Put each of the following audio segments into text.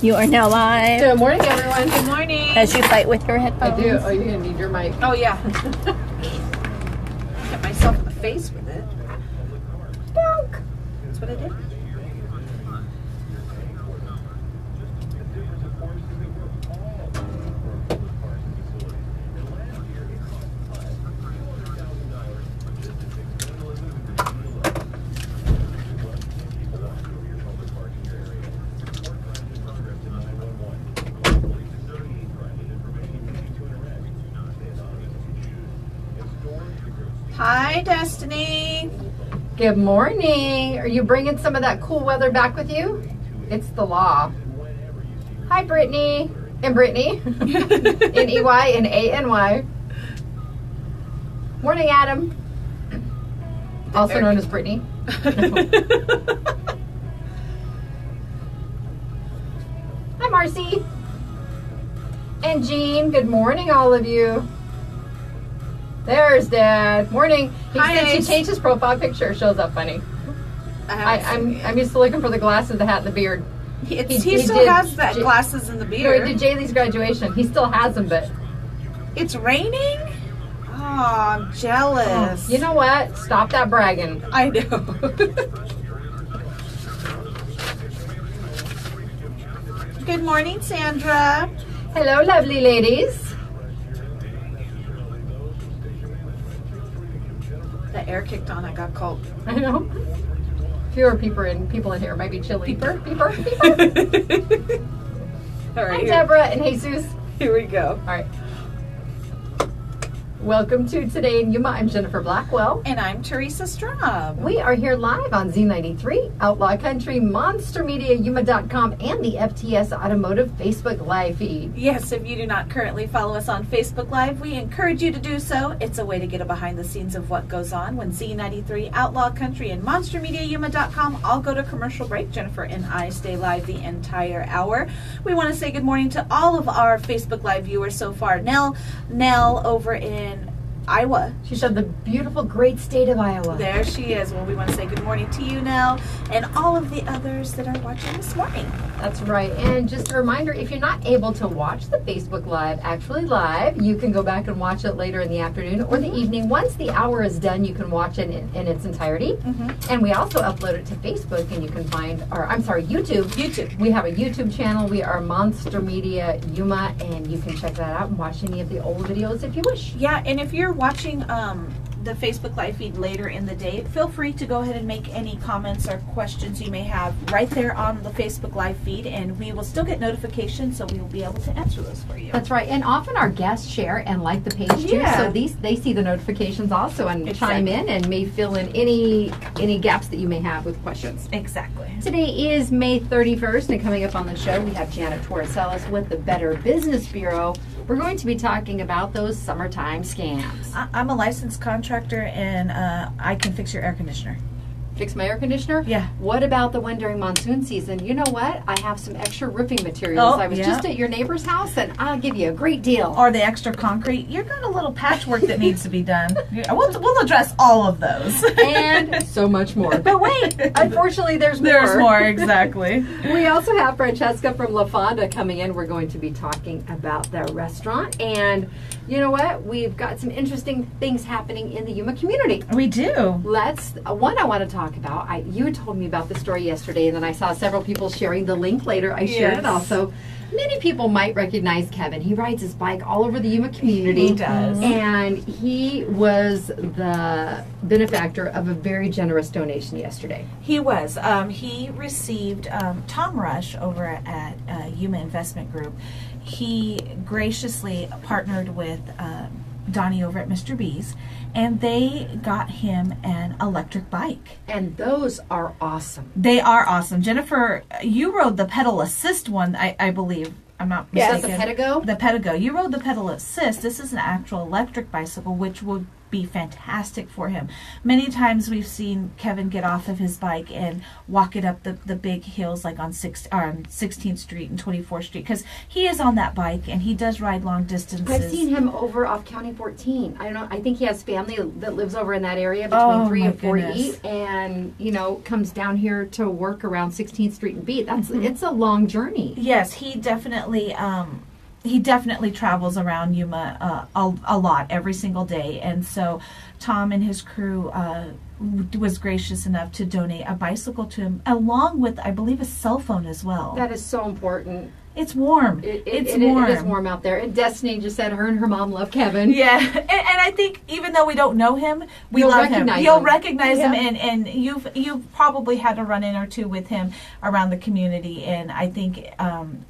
You are now live. Good morning, everyone. Good morning. As you fight with your headphones. I do. Oh, you're going to need your mic. Oh, yeah. Hit myself in the face with it. Bonk. That's what I did. Hi, Destiny. Good morning. Are you bringing some of that cool weather back with you? It's the law. Hi, Brittany. And Brittany. N-E-Y and A-N-Y. Morning, Adam. Also known as Brittany. Hi, Marcy. And Jean. Good morning, all of you. There's Dad. Morning. Hi, He changed his profile picture. Shows up funny. I'm used to looking for the glasses, the hat, and the beard. He still has that glasses and the No, beard. he did Jaylee's graduation. He still has them, but It's raining? Oh, I'm jealous. you know what? Stop that bragging. I know. Good morning, Sandra. Hello, lovely ladies. The air kicked on. I got cold. I know. Fewer people in here. It might be chilly. Peeper. All Hi, right, Deborah and Jesus. here we go. All right. Welcome to Today in Yuma. I'm Jennifer Blackwell. And I'm Teresa Straub. We are here live on Z93, Outlaw Country, MonsterMediaYuma.com, and the FTS Automotive Facebook Live feed. Yes, if you do not currently follow us on Facebook Live, we encourage you to do so. It's a way to get a behind the scenes of what goes on when Z93, Outlaw Country, and MonsterMediaYuma.com all go to commercial break. Jennifer and I stay live the entire hour. We want to say good morning to all of our Facebook Live viewers so far. Nell over in Iowa. She's from the beautiful, great state of Iowa. There she is. Well, we want to say good morning to you, Nell, and all of the others that are watching this morning. That's right. And just a reminder, if you're not able to watch the Facebook Live actually live, you can go back and watch it later in the afternoon or the evening. Once the hour is done, you can watch it in its entirety. And we also upload it to Facebook, and you can find, YouTube. YouTube. We have a YouTube channel. We are Monster Media Yuma, and you can check that out and watch any of the old videos if you wish. Yeah, and if you're watching the Facebook Live feed later in the day, feel free to go ahead and make any comments or questions you may have right there on the Facebook Live feed, and we will still get notifications, so we will be able to answer those for you. That's right. And often our guests share and like the page too, Yeah. so they see the notifications also and chime Exactly. in and may fill in any gaps that you may have with questions. Exactly. Today is May 31st, and coming up on the show, we have Janet Torricellas with the Better Business Bureau. We're going to be talking about those summertime scams. I'm a licensed contractor, and I can fix your air conditioner. Fix my air conditioner? Yeah. What about the one during monsoon season? You know what? I have some extra roofing materials. Oh, I was yeah. just at your neighbor's house, and I'll give you a great deal. Or the extra concrete. You've got a little patchwork that needs to be done. We'll address all of those. And so much more. But wait, unfortunately, there's more. There's more, exactly. We also have Francesca from La Fonda coming in. We're going to be talking about their restaurant. And you know what? We've got some interesting things happening in the Yuma community. We do. One I want to talk about. You told me about the story yesterday, and then I saw several people sharing the link later. I shared it Yes. also. Many people might recognize Kevin. He rides his bike all over the Yuma community. He does. And he was the benefactor of a very generous donation yesterday. He was. He received Tom Rush over at Yuma Investment Group. He graciously partnered with Donnie over at Mr. B's, and they got him an electric bike. And those are awesome. They are awesome. Jennifer, you rode the pedal assist one, I believe. I'm not Is that mistaken. the Pedigo? The Pedigo. You rode the pedal assist. This is an actual electric bicycle, which would be fantastic for him. Many times we've seen Kevin get off of his bike and walk it up the big hills like on 16th Street and 24th Street, because he is on that bike and he does ride long distances. I've seen him over off County 14. I don't know. I think he has family that lives over in that area between 3 and 4E, and comes down here to work around 16th Street and Beat. It's a long journey. Yes, he definitely travels around Yuma a lot every single day, and so Tom and his crew was gracious enough to donate a bicycle to him, along with, I believe, a cell phone as well. That is so important. It's warm. It's warm. It is warm out there. And Destiny just said her and her mom love Kevin. Yeah, and I think even though we don't know him, we love him. You'll recognize him, and you've probably had a run-in or two with him around the community, and I think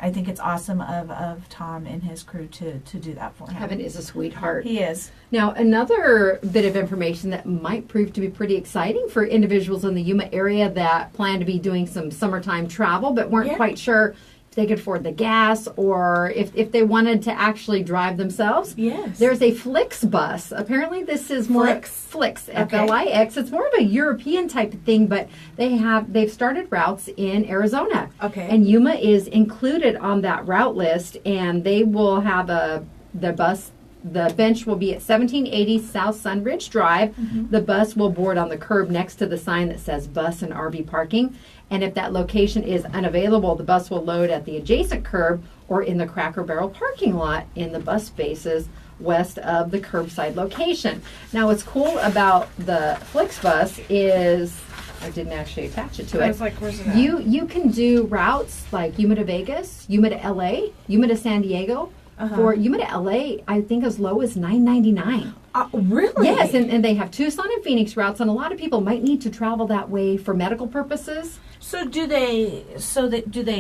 it's awesome of Tom and his crew to do that for him. Kevin is a sweetheart. He is. Now, another bit of information that might prove to be pretty exciting for individuals in the Yuma area that plan to be doing some summertime travel but weren't quite sure if they could afford the gas or if they wanted to actually drive themselves. Yes. There's a Flix bus. Apparently this is more Flix, F-L-I-X. It's more of a European type of thing, but they've started routes in Arizona. Okay. And Yuma is included on that route list, and they will have the bus. The bench will be at 1780 South Sunridge Drive. Mm-hmm. The bus will board on the curb next to the sign that says bus and RV parking. And if that location is unavailable, the bus will load at the adjacent curb or in the Cracker Barrel parking lot in the bus spaces west of the curbside location. Now, what's cool about the Flix bus is, I didn't actually attach it to it. I was like, where's it at? You can do routes like Yuma to Vegas, Yuma to LA, Yuma to San Diego. For Yuma to LA, I think as low as $9.99. Really? Yes, and they have Tucson and Phoenix routes, and a lot of people might need to travel that way for medical purposes. So do they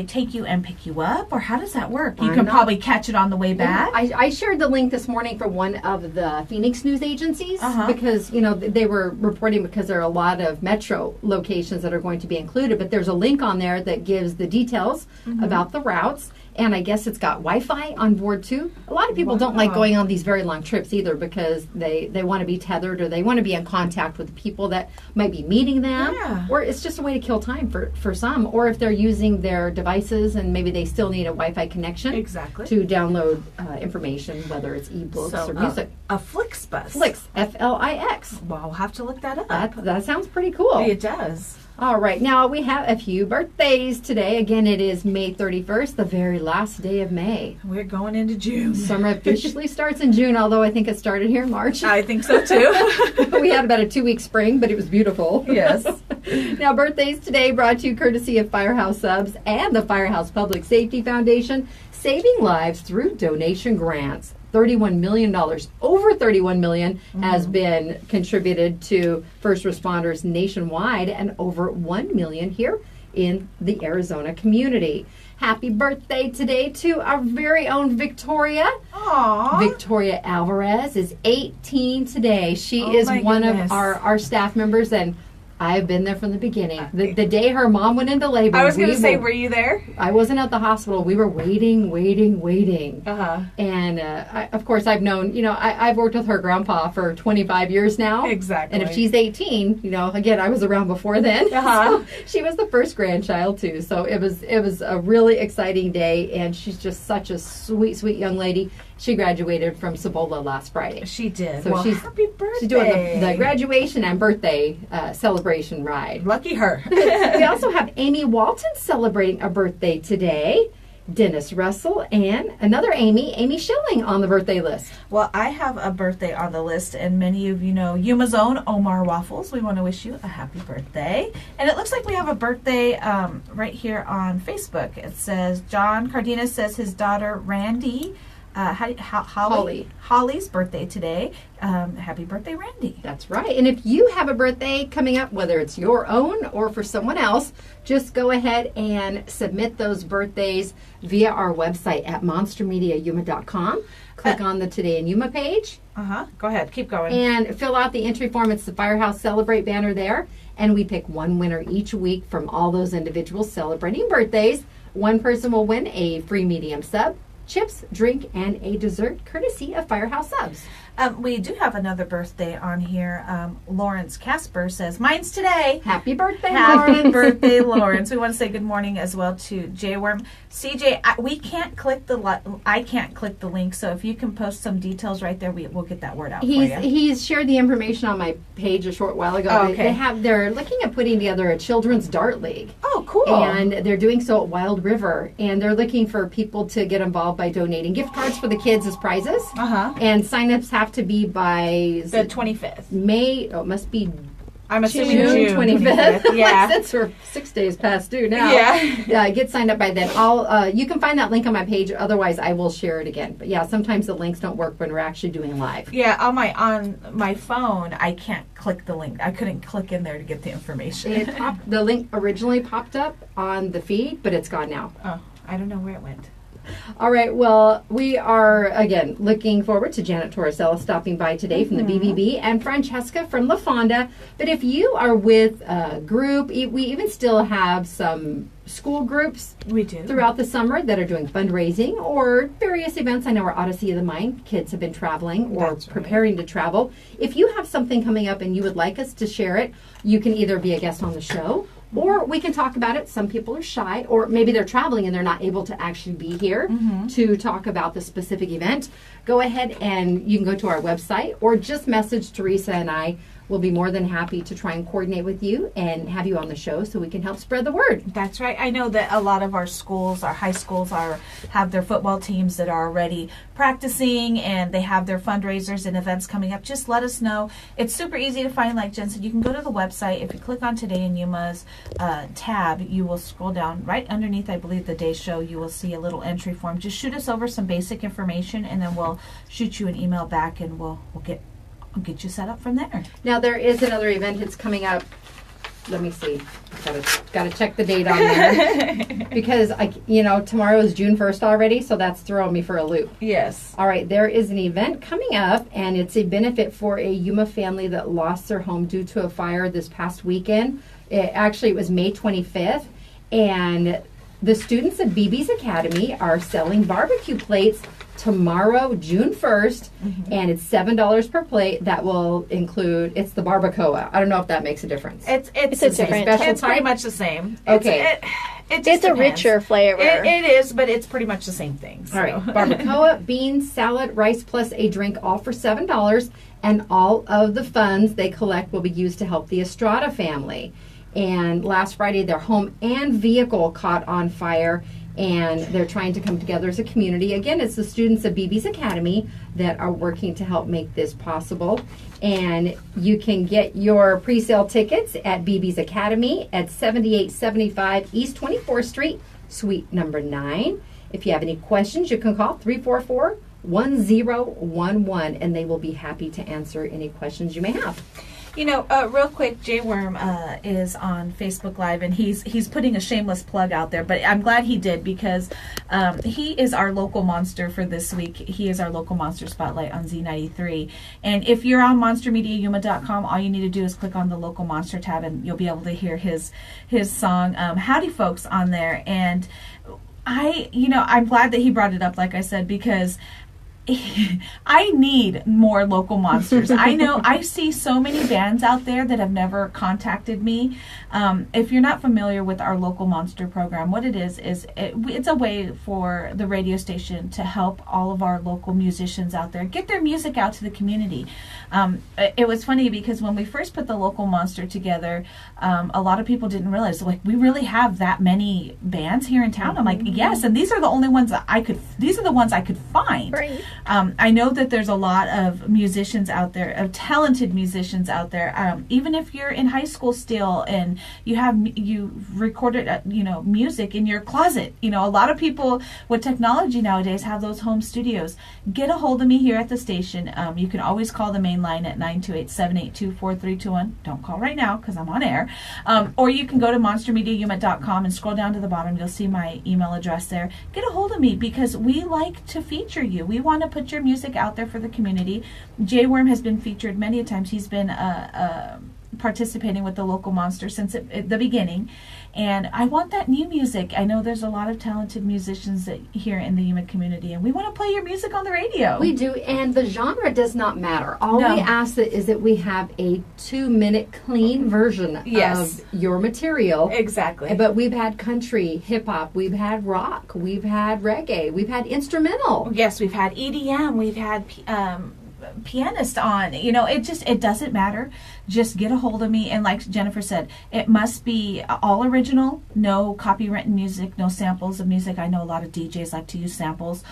take you and pick you up, or how does that work? You can probably catch it on the way back. Yeah, I shared the link this morning for one of the Phoenix news agencies because they were reporting, because there are a lot of metro locations that are going to be included, but there's a link on there that gives the details about the routes. And I guess it's got Wi-Fi on board too. A lot of people don't like going on these very long trips either, because they want to be tethered, or they want to be in contact with the people that might be meeting them. Yeah. Or it's just a way to kill time for some. Or if they're using their devices and maybe they still need a Wi-Fi connection to download information, whether it's ebooks or music. A Flix bus. Flix, F-L-I-X. Well, I'll have to look that up. That sounds pretty cool. It does. All right, now we have a few birthdays today. Again, it is May 31st, the very last day of May. We're going into June. Summer officially starts in June, although I think it started here in March. I think so too. We had about a 2-week spring, but it was beautiful. Yes. Now, birthdays today brought to you courtesy of Firehouse Subs and the Firehouse Public Safety Foundation, saving lives through donation grants. $31 million, over $31 million has been contributed to first responders nationwide, and over $1 million here in the Arizona community. Happy birthday today to our very own Victoria. Aww. Victoria Alvarez is 18 today. She is one of our staff members, and I've been there from the beginning. The day her mom went into labor. I was going to say, were you there? I wasn't at the hospital. We were waiting. And of course, I've known, I've worked with her grandpa for 25 years now. Exactly. And if she's 18, again, I was around before then. So she was the first grandchild too. So it was a really exciting day, and she's just such a sweet, sweet young lady. She graduated from Cibola last Friday. She did. So happy birthday. She's doing the graduation and birthday celebration ride. Lucky her. We also have Amy Walton celebrating a birthday today. Dennis Russell and another Amy Schilling on the birthday list. Well, I have a birthday on the list, and many of you know Yuma's own Omar Waffles. We want to wish you a happy birthday. And it looks like we have a birthday right here on Facebook. It says, John Cardenas says his daughter Randy, Holly's birthday today. Happy birthday, Randy. That's right. And if you have a birthday coming up, whether it's your own or for someone else, just go ahead and submit those birthdays via our website at monstermediayuma.com. Click on the Today in Yuma page. Go ahead. Keep going. And fill out the entry form. It's the Firehouse Celebrate banner there. And we pick one winner each week from all those individuals celebrating birthdays. One person will win a free medium sub. chips, drink, and a dessert courtesy of Firehouse Subs. We do have another birthday on here. Lawrence Casper says, mine's today. Happy birthday, Happy Lawrence. birthday, Lawrence. We want to say good morning as well to J-Worm. CJ, I can't click the link, so if you can post some details right there, we'll get that word out for you. He's shared the information on my page a short while ago. Oh, okay. They're looking at putting together a children's dart league. Oh, cool. And they're doing so at Wild River, and they're looking for people to get involved by donating gift cards for the kids as prizes. And sign-ups have to be by the 25th. May. Oh, it must be I'm assuming June 25th. Yeah. Since we're 6 days past due now. Yeah. Get signed up by then. You can find that link on my page. Otherwise, I will share it again. But yeah, sometimes the links don't work when we're actually doing live. Yeah, on my phone, I can't click the link. I couldn't click in there to get the information. The link originally popped up on the feed, but it's gone now. Oh, I don't know where it went. All right, well, we are, again, looking forward to Janet Torricellas stopping by today from the BBB and Francesca from La Fonda. But if you are with a group, we even still have some school groups throughout the summer that are doing fundraising or various events. I know our Odyssey of the Mind kids have been traveling or preparing to travel. If you have something coming up and you would like us to share it, you can either be a guest on the show or we can talk about it. Some people are shy, or maybe they're traveling and they're not able to actually be here to talk about the specific event. Go ahead and you can go to our website or just message Teresa and I. We'll be more than happy to try and coordinate with you and have you on the show so we can help spread the word. That's right. I know that a lot of our schools, our high schools, have their football teams that are already practicing and they have their fundraisers and events coming up. Just let us know. It's super easy to find, like Jen said. You can go to the website. If you click on Today in Yuma's tab, you will scroll down right underneath, I believe, the day show. You will see a little entry form. Just shoot us over some basic information and then we'll shoot you an email back and we'll get you set up from there. Now there is another event that's coming up. Let me see. Got to check the date on there because tomorrow is June 1st already, so that's throwing me for a loop. Yes. All right, there is an event coming up, and it's a benefit for a Yuma family that lost their home due to a fire this past weekend. It was May 25th, and the students at BB's Academy are selling barbecue plates tomorrow, June 1st, and it's $7 per plate. That will include, it's the barbacoa. I don't know if that makes a difference. It's a different special It's pretty type? much the same. Okay. It just It's a depends. richer flavor. It is, but it's pretty much the same thing. So. All right, barbacoa, beans, salad, rice, plus a drink, all for $7, and all of the funds they collect will be used to help the Estrada family. And last Friday, their home and vehicle caught on fire, and they're trying to come together as a community. Again, it's the students of BB's Academy that are working to help make this possible. And you can get your pre-sale tickets at BB's Academy at 7875 East 24th Street, Suite number 9. If you have any questions, you can call 344-1011, and they will be happy to answer any questions you may have. Real quick, J-Worm is on Facebook Live, and he's putting a shameless plug out there, but I'm glad he did because he is our local monster for this week. He is our local monster spotlight on Z93. And if you're on monstermediayuma.com, all you need to do is click on the local monster tab, and you'll be able to hear his song, Howdy Folks, on there. And I'm glad that he brought it up, like I said, because I need more local monsters. I know I see so many bands out there that have never contacted me. If you're not familiar with our local monster program, what it is it's a way for the radio station to help all of our local musicians out there get their music out to the community. It was funny because when we first put the local monster together, a lot of people didn't realize, like, we really have that many bands here in town. I'm like, yes, and these are the only ones that I could find. Right. I know that there's a lot of musicians out there, of talented musicians out there. Even if you're in high school still and you recorded music in your closet. A lot of people with technology nowadays have those home studios. Get a hold of me here at the station. You can always call the main line at 928-782-4321. Don't call right now because I'm on air. Or you can go to monstermediayuma.com and scroll down to the bottom. You'll see my email address there. Get a hold of me because we like to feature you. We want to put your music out there for the community. J-Worm has been featured many times. He's been participating with the local monster since the beginning. And I want that new music. I know there's a lot of talented musicians here in the Yuma community, and we want to play your music on the radio. We do, and the genre does not matter. All No. we ask is that we have a 2-minute clean version Yes. of your material. Exactly. But we've had country, hip-hop, we've had rock, we've had reggae, we've had instrumental. Yes, we've had EDM, we've had pianist on. You know, it doesn't matter. Just get a hold of me, and like Jennifer said, it must be all original, no copywritten music, no samples of music. I know a lot of DJs like to use samples.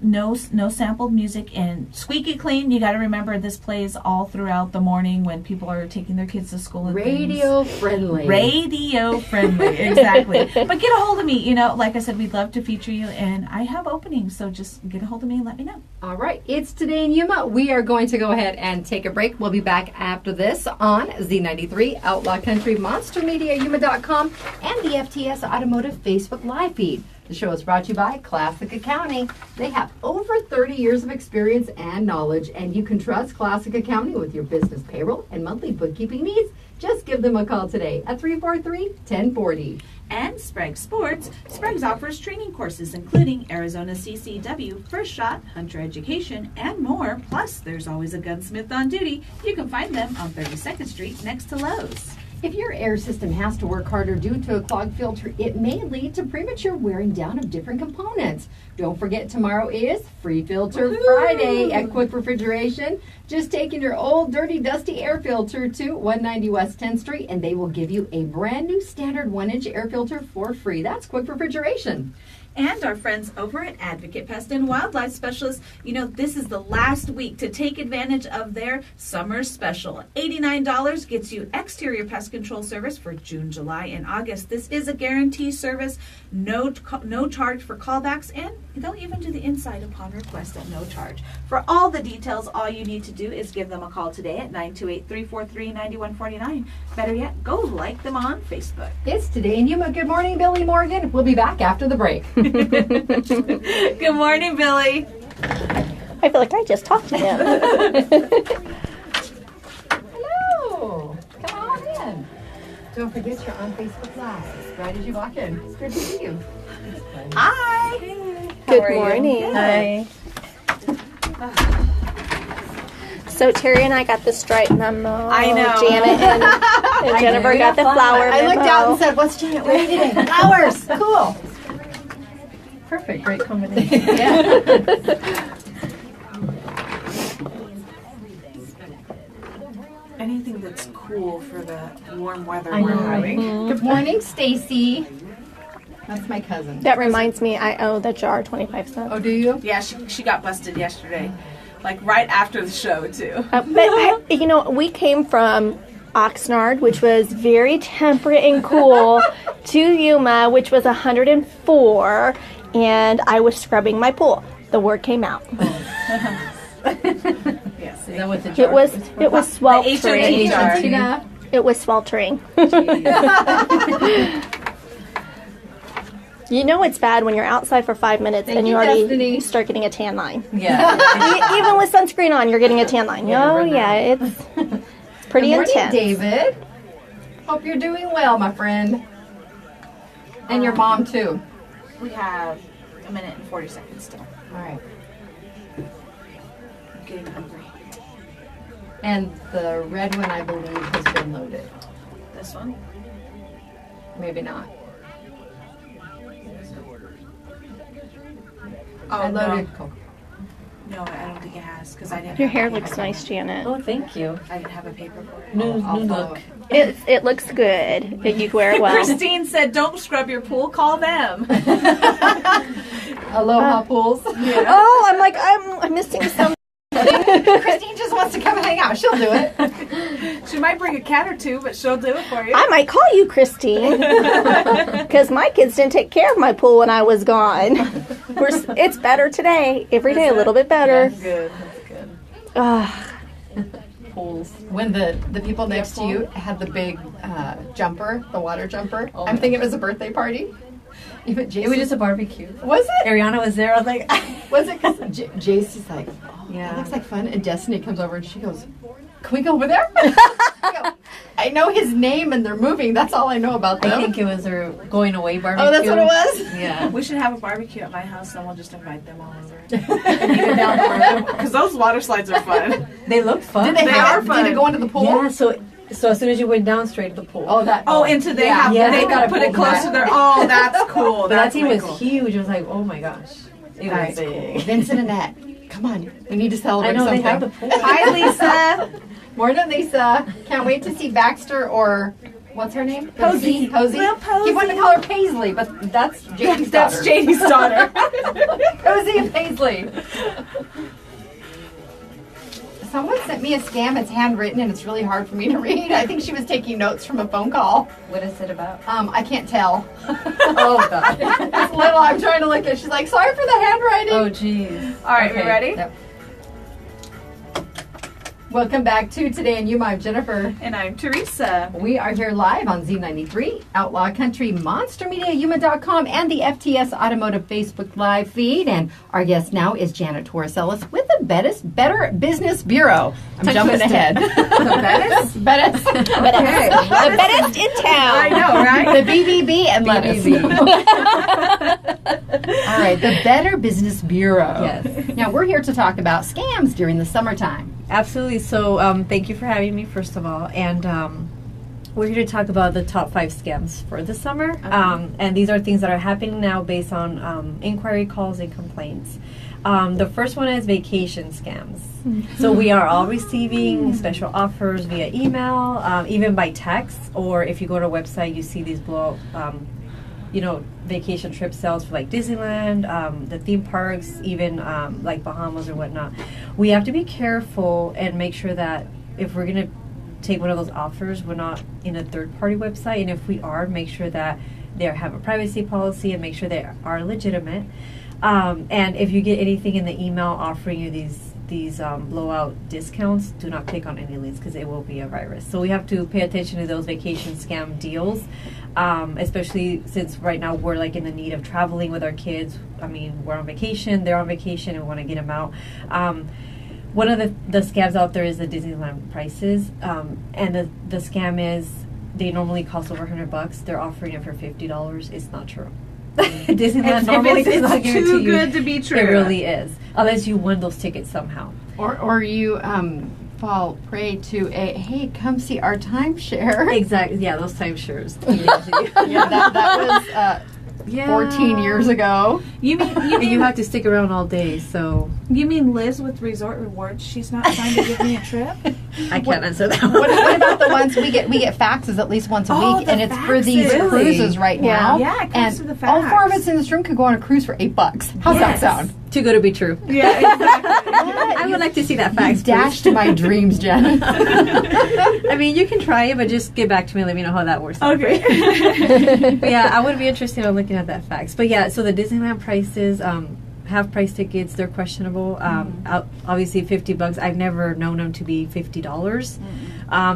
No sampled music, and squeaky clean. You got to remember, this plays all throughout the morning when people are taking their kids to school and Radio things. friendly. Radio friendly, exactly. But get a hold of me. You know, like I said, we'd love to feature you, and I have openings, so just get a hold of me and let me know. All right, it's Today in Yuma. We are going to go ahead and take a break. We'll be back after this on Z93, Outlaw Country, MonsterMediaYuma.com, and the FTS Automotive Facebook Live feed. The show is brought to you by Classic Accounting. They have over 30 years of experience and knowledge, and you can trust Classic Accounting with your business payroll and monthly bookkeeping needs. Just give them a call today at 343-1040. And Sprague Sports. Sprague's offers training courses including Arizona CCW, First Shot, Hunter Education, and more. Plus, there's always a gunsmith on duty. You can find them on 32nd Street next to Lowe's. If your air system has to work harder due to a clogged filter, it may lead to premature wearing down of different components. Don't forget, tomorrow is Free Filter Friday at Quick Refrigeration. Just take in your old, dirty, dusty air filter to 190 West 10th Street, and they will give you a brand new standard 1-inch air filter for free. That's Quick Refrigeration. And our friends over at Advocate Pest and Wildlife Specialists, you know, this is the last week to take advantage of their summer special. $89 gets you exterior pest control service for June, July, and August. This is a guarantee service, no charge for callbacks, and they'll even do the inside upon request at no charge. For all the details, all you need to do is give them a call today at 928-343-9149. Better yet, go like them on Facebook. It's Today in Yuma. Good morning, Billy Morgan. We'll be back after the break. Good morning, Billy. I feel like I just talked to him. Hello. Come on in. Don't forget you're on Facebook Live right as you walk in. It's good to see you. Hi. Good morning. Hi. So Terry and I got the stripe memo. I know. Janet and Jennifer got the flower memo. I looked out and said, "What's Janet wearing today?" Flowers. Cool. Perfect. Great combination. Yeah. Anything that's cool for the warm weather I we're know. having. Good morning, Stacy. That's my cousin. That reminds me, I owe the jar 25 cents. Oh, do you? Yeah, she got busted yesterday, like right after the show too. You know, we came from Oxnard, which was very temperate and cool, to Yuma, which was 104, and I was scrubbing my pool. The word came out. Yes, Is that what the jar It was sweltering. jar. Tina? It was sweltering. You know it's bad when you're outside for 5 minutes and you already Destiny. start getting a tan line. Yeah. Even with sunscreen on, you're getting a tan line. Oh yeah, it's pretty Good morning, intense. David. Hope you're doing well, my friend. And your mom, too. We have a minute and 40 seconds still. All right. I'm getting hungry. And the red one, I believe, has been loaded. This one? Maybe not. Oh, I no. loaded Coke. No, I don't think it has because I didn't. Your have hair a looks paper. nice, Janet. Oh, thank you. I didn't have a paper for it. New look. It looks good. You wear it well. Christine said, "Don't scrub your pool. Call them." Aloha pools. Oh, I'm like I'm missing some. Christine just wants to come hang out. She'll do it. She might bring a cat or two, but she'll do it for you. I might call you Christine because my kids didn't take care of my pool when I was gone. It's better today. Every day a little bit better. That's good. That's good. Pools. When the people next to you had the big jumper, the water jumper, I'm thinking it was a birthday party. Even It was just a barbecue. Was it? Ariana was there. I was like, Was it? Because Jace is like, oh, Yeah. that looks like fun. And Destiny comes over and she goes, can we go over there? I go, I know his name and they're moving. That's all I know about them. I think it was their going away barbecue. Oh, that's what it was? Yeah. We should have a barbecue at my house, and we'll just invite them all over. Down Because those water slides are fun. They look fun. Did they are have it? fun. Did it go into the pool? Yeah, so as soon as you went down, straight to the pool. Oh, that. Oh, into they Yeah. have Yeah, they they got put a it pool close back. to their. Oh, that's cool. But that That's team way was cool. huge. It was like, oh my gosh. It All was right, big. Vincent and Annette, come on. We need to celebrate I know something. they have the pool. Hi, Lisa. Morning, Lisa. Can't wait to see Baxter or what's her name? Posey. Posey. Little Posey. He wanted to call her Paisley, but that's James' That's daughter. Janie's daughter. Posey and Paisley. Someone sent me a scam. It's handwritten and it's really hard for me to read. I think she was taking notes from a phone call. What is it about? I can't tell. Oh, God. It's little. I'm trying to look at it. She's like, sorry for the handwriting. Oh, geez. All right, Okay. we ready? Yep. Welcome back to Today in Yuma. I'm Jennifer. And I'm Teresa. We are here live on Z93, Outlaw Country, Monster Media, Yuma.com, and the FTS Automotive Facebook Live feed. And our guest now is Janet Torricellas with the Better Business Bureau. I'm jumping ahead. Bettis? Bettis. Okay. The best in town. I know, right? The BBB and lettuce. All right, the Better Business Bureau. Yes. Now, we're here to talk about scams during the summertime. Absolutely. So, thank you for having me, first of all. And we're here to talk about the top 5 scams for the summer. And these are things that are happening now based on inquiry calls and complaints. The first one is vacation scams. So we are all receiving special offers via email, even by text, or if you go to our website, you see these vacation trip sales for like Disneyland, the theme parks, even like Bahamas or whatnot. We have to be careful and make sure that if we're going to take one of those offers, we're not in a third-party website. And if we are, make sure that they have a privacy policy and make sure they are legitimate. And if you get anything in the email offering you these blowout discounts, do not click on any links because it will be a virus. So we have to pay attention to those vacation scam deals, especially since right now we're like in the need of traveling with our kids. I mean, we're on vacation, they're on vacation, and we want to get them out. One of the scams out there is the Disneyland prices, and the scam is they normally cost over $100. They're offering it for $50. It's not true. Disneyland normally does not give it to too you. good to be true. It really is, unless you won those tickets somehow. Or you fall prey to a, hey, come see our timeshare. Exactly. Yeah, those timeshares. Yeah, that was 14 years ago. You mean You have to stick around all day, so you mean Liz with Resort Rewards? She's not trying to give me a trip. I can't answer that one. What about the ones we get? We get faxes at least once a Oh, week, the and it's for these faxes. cruises right now. Yeah, it comes and to the all 4 of fax. us in this room could go on a cruise for $8. How's that sound? Too good to be true. Yeah, exactly. I would like to see that fax. You dashed my dreams, Jen. I mean, you can try it, but just get back to me and let me know how that works. Okay. But yeah, I would be interested in looking at that fax. But yeah, so the Disneyland prices, half-price tickets, they're questionable. Obviously, $50. I've never known them to be $50.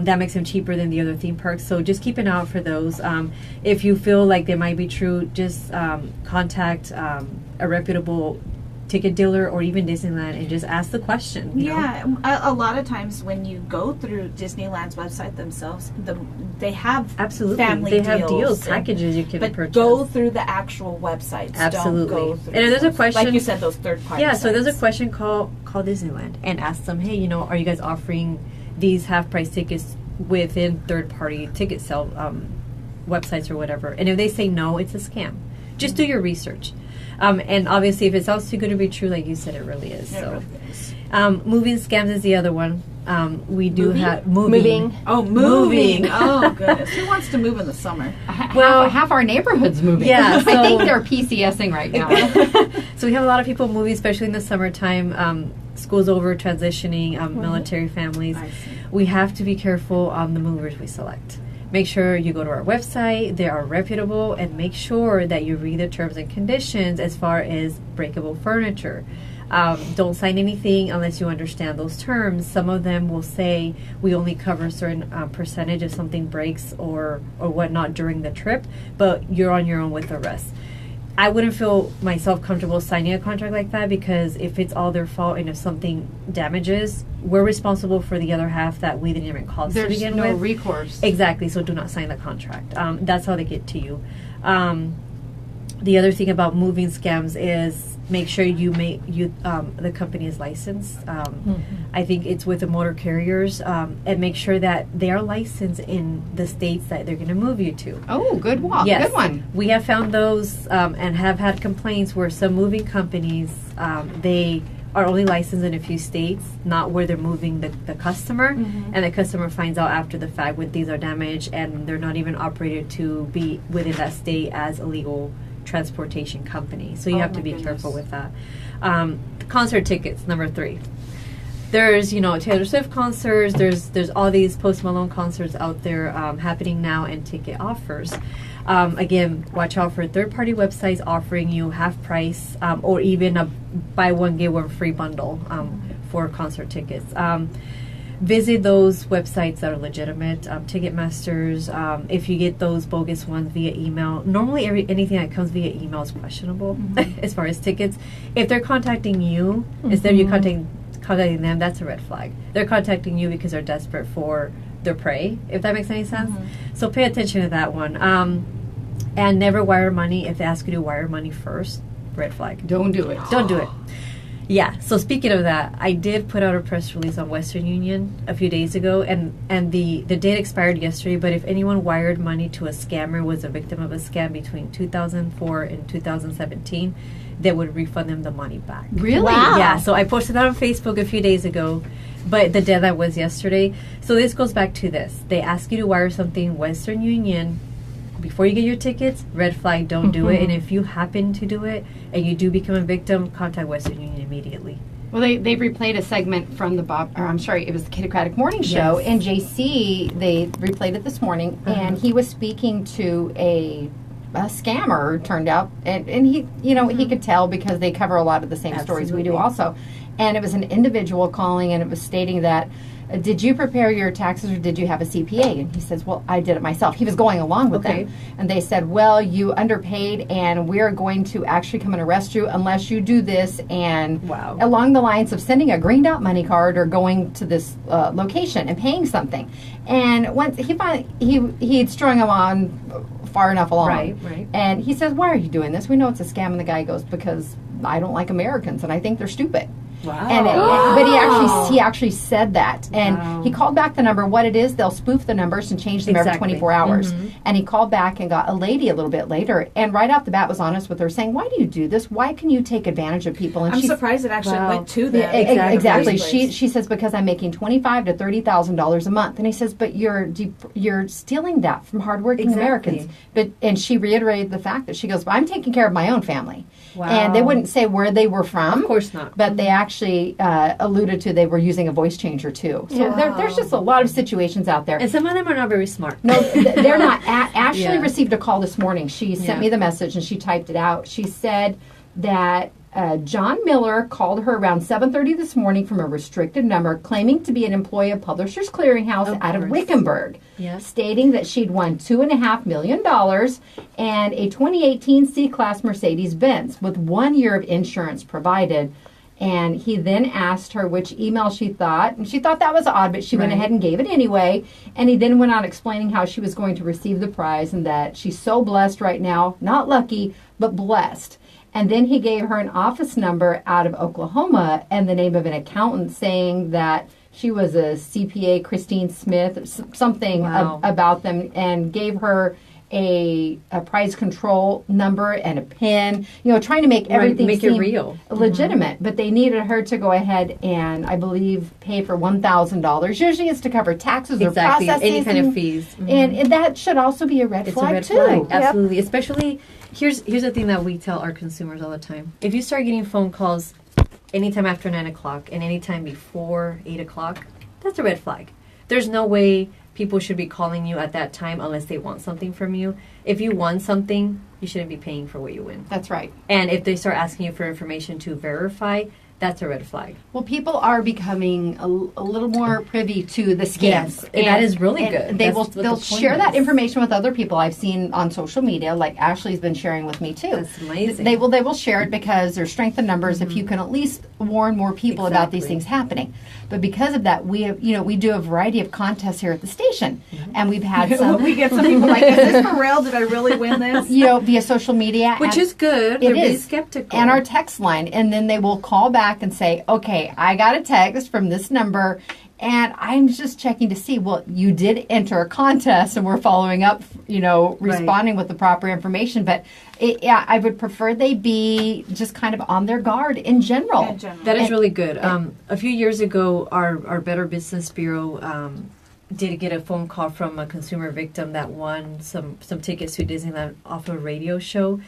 That makes them cheaper than the other theme parks. So just keep an eye out for those. If you feel like they might be true, just contact a reputable ticket dealer or even Disneyland and just ask the question. You know? Yeah, a lot of times when you go through Disneyland's website themselves, they have Absolutely. family They have deals deals, and- packages you can but purchase. go through the actual websites. Absolutely. Don't go through And if there's a those- question- like you said, those third-party Yeah, so if there's a sites. question, call Disneyland and ask them, hey, are you guys offering these half-price tickets within third-party ticket sale websites or whatever? And if they say no, it's a scam. Just do your research. And obviously, if it sounds too good to be true, like you said, it really is. It So, really is. moving scams is the other one. We do Moving? have Moving. Oh, moving. Oh, goodness. Who wants to move in the summer? Well, half our neighborhood's moving. Yeah, I so- think they're PCSing right now. So we have a lot of people moving, especially in the summertime. School's over, transitioning, military families. I see. We have to be careful on the movers we select. Make sure you go to our website, they are reputable, and make sure that you read the terms and conditions as far as breakable furniture. Don't sign anything unless you understand those terms. Some of them will say we only cover a certain percentage if something breaks or whatnot during the trip, but you're on your own with the rest. I wouldn't feel myself comfortable signing a contract like that, because if it's all their fault and if something damages, we're responsible for the other half that we didn't even cause to begin no with. recourse. Exactly. So do not sign the contract. That's how they get to you. The other thing about moving scams is make sure the company is licensed. I think it's with the motor carriers, and make sure that they are licensed in the states that they're going to move you to. Oh, good one. Yes. Good one. We have found those and have had complaints where some moving companies, they are only licensed in a few states, not where they're moving the customer, and the customer finds out after the fact when things are damaged, and they're not even operated to be within that state as a legal transportation company. So you have to be careful with that. Concert tickets, number 3. There's, Taylor Swift concerts. There's all these Post Malone concerts out there happening now, and ticket offers. Again, watch out for third-party websites offering you half price or even a buy one get one free bundle for concert tickets. Visit those websites that are legitimate. Ticketmasters. If you get those bogus ones via email, normally anything that comes via email is questionable as far as tickets. If they're contacting you instead of you contacting them, that's a red flag. They're contacting you because they're desperate for their prey, if that makes any sense. So pay attention to that one. And never wire money. If they ask you to wire money first, red flag. Don't do it. Don't do it. Yeah, so speaking of that, I did put out a press release on Western Union a few days ago, and the date expired yesterday, but if anyone wired money to a scammer, was a victim of a scam between 2004 and 2017, they would refund them the money back. Really? Wow. Yeah, so I posted that on Facebook a few days ago, but the deadline was yesterday. So this goes back to this. They ask you to wire something, Western Union, before you get your tickets, red flag, don't do it. And if you happen to do it and you do become a victim, contact Western Union immediately. Well, they replayed a segment from it was the Kiddocratic Morning Show, and JC, they replayed it this morning, and he was speaking to a scammer, turned out, and he, he could tell because they cover a lot of the same stories we do also. And it was an individual calling, and it was stating that, did you prepare your taxes or did you have a CPA? And he says, well, I did it myself. He was going along with them. And they said, well, you underpaid and we're going to actually come and arrest you unless you do this. And along the lines of sending a greened out money card or going to this location and paying something. And once he'd strung him on far enough along. Right. And he says, why are you doing this? We know it's a scam. And the guy goes, because I don't like Americans and I think they're stupid. Wow. But he actually said that, and he called back the number. What it is, they'll spoof the numbers and change them every 24 hours. And he called back and got a lady a little bit later, and right off the bat was honest with her, saying, "Why do you do this? Why can you take advantage of people?" And I'm surprised it actually went to them. Exactly. She says, because I'm making $25,000 to $30,000 a month, and he says, but you're stealing that from hardworking Americans. And she reiterated the fact that she goes, I'm taking care of my own family. And they wouldn't say where they were from. Of course not. But they actually alluded to they were using a voice changer too. So there's just a lot of situations out there. And some of them are not very smart. No, they're not. Ashley received a call this morning. She sent me the message and she typed it out. She said that John Miller called her around 7:30 this morning from a restricted number, claiming to be an employee of Publishers Clearinghouse out of Wickenburg, stating that she'd won $2.5 million and a 2018 C-Class Mercedes-Benz with 1 year of insurance provided. And he then asked her which email she thought, and she thought that was odd, but she went ahead and gave it anyway. And he then went on explaining how she was going to receive the prize and that she's so blessed right now, not lucky, but blessed. And then he gave her an office number out of Oklahoma and the name of an accountant, saying that she was a CPA, Christine Smith, something about them, and gave her a prize control number and a pin, trying to make everything make seem it real, legitimate. But they needed her to go ahead and, I believe, pay for $1,000. Usually it's to cover taxes or processing. Any kind of fees. And that should also be a red flag, too. Flag, absolutely. Especially, here's the thing that we tell our consumers all the time. If you start getting phone calls anytime after 9 o'clock and anytime before 8 o'clock, that's a red flag. There's no way people should be calling you at that time unless they want something from you. If you won something, you shouldn't be paying for what you win. That's right. And if they start asking you for information to verify, that's a red flag. Well, people are becoming a little more privy to the scams. Yes, and that is really and good. They'll share that information with other people. I've seen on social media, like Ashley's been sharing with me too. That's amazing. They will share it because there's strength in numbers. If you can at least warn more people about these things happening. But because of that, we do a variety of contests here at the station, and we've had some. We get some people like, is this for real? Did I really win this? Via social media, which is good. They're really skeptical. And our text line, and then they will call back and say, okay, I got a text from this number, and I'm just checking to see, well, you did enter a contest, and we're following up, responding with the proper information. But I would prefer they be just kind of on their guard in general. That is really good. A few years ago, our Better Business Bureau did get a phone call from a consumer victim that won some tickets to Disneyland off a radio show.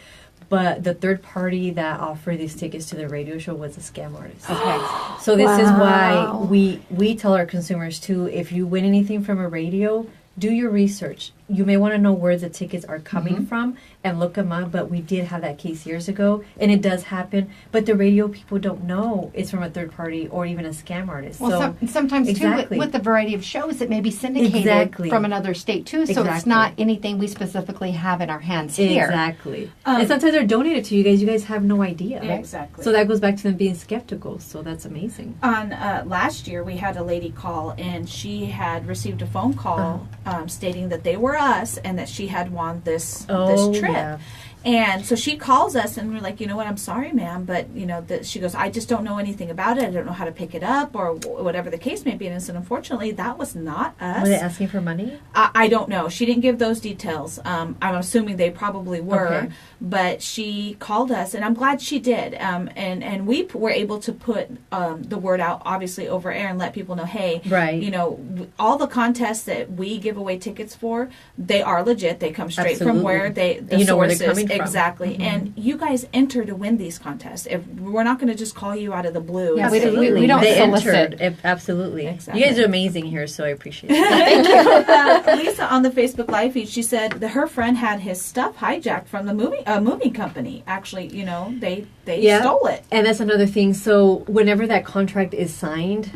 But the third party that offered these tickets to the radio show was a scam artist. Okay. So this is why we tell our consumers too, if you win anything from a radio, do your research. You may want to know where the tickets are coming from and look them up, but we did have that case years ago, and it does happen. But the radio people don't know it's from a third party or even a scam artist. Well, sometimes, too, with the variety of shows, it may be syndicated from another state, too, so it's not anything we specifically have in our hands here. Exactly. And sometimes they're donated to you guys. You guys have no idea. Yeah, exactly. So that goes back to them being skeptical, so that's amazing. On last year, we had a lady call, and she had received a phone call stating that they were us and that she had won this trip. Yeah. And so she calls us, and we're like, you know what, I'm sorry, ma'am, but, she goes, I just don't know anything about it. I don't know how to pick it up or whatever the case may be. And so unfortunately, that was not us. Were they asking for money? I don't know. She didn't give those details. I'm assuming they probably were. Okay. But she called us, and I'm glad she did. And we were able to put the word out, obviously, over air and let people know, hey, all the contests that we give away tickets for, they are legit. They come straight from where the source where they're coming from. Exactly. Mm-hmm. And you guys enter to win these contests. If we're not going to just call you out of the blue. Yeah, we don't solicit. Absolutely. Exactly. You guys are amazing here, so I appreciate it. Thank you. Lisa on the Facebook Live feed, she said that her friend had his stuff hijacked from the moving company. Actually, they stole it. And that's another thing. So whenever that contract is signed,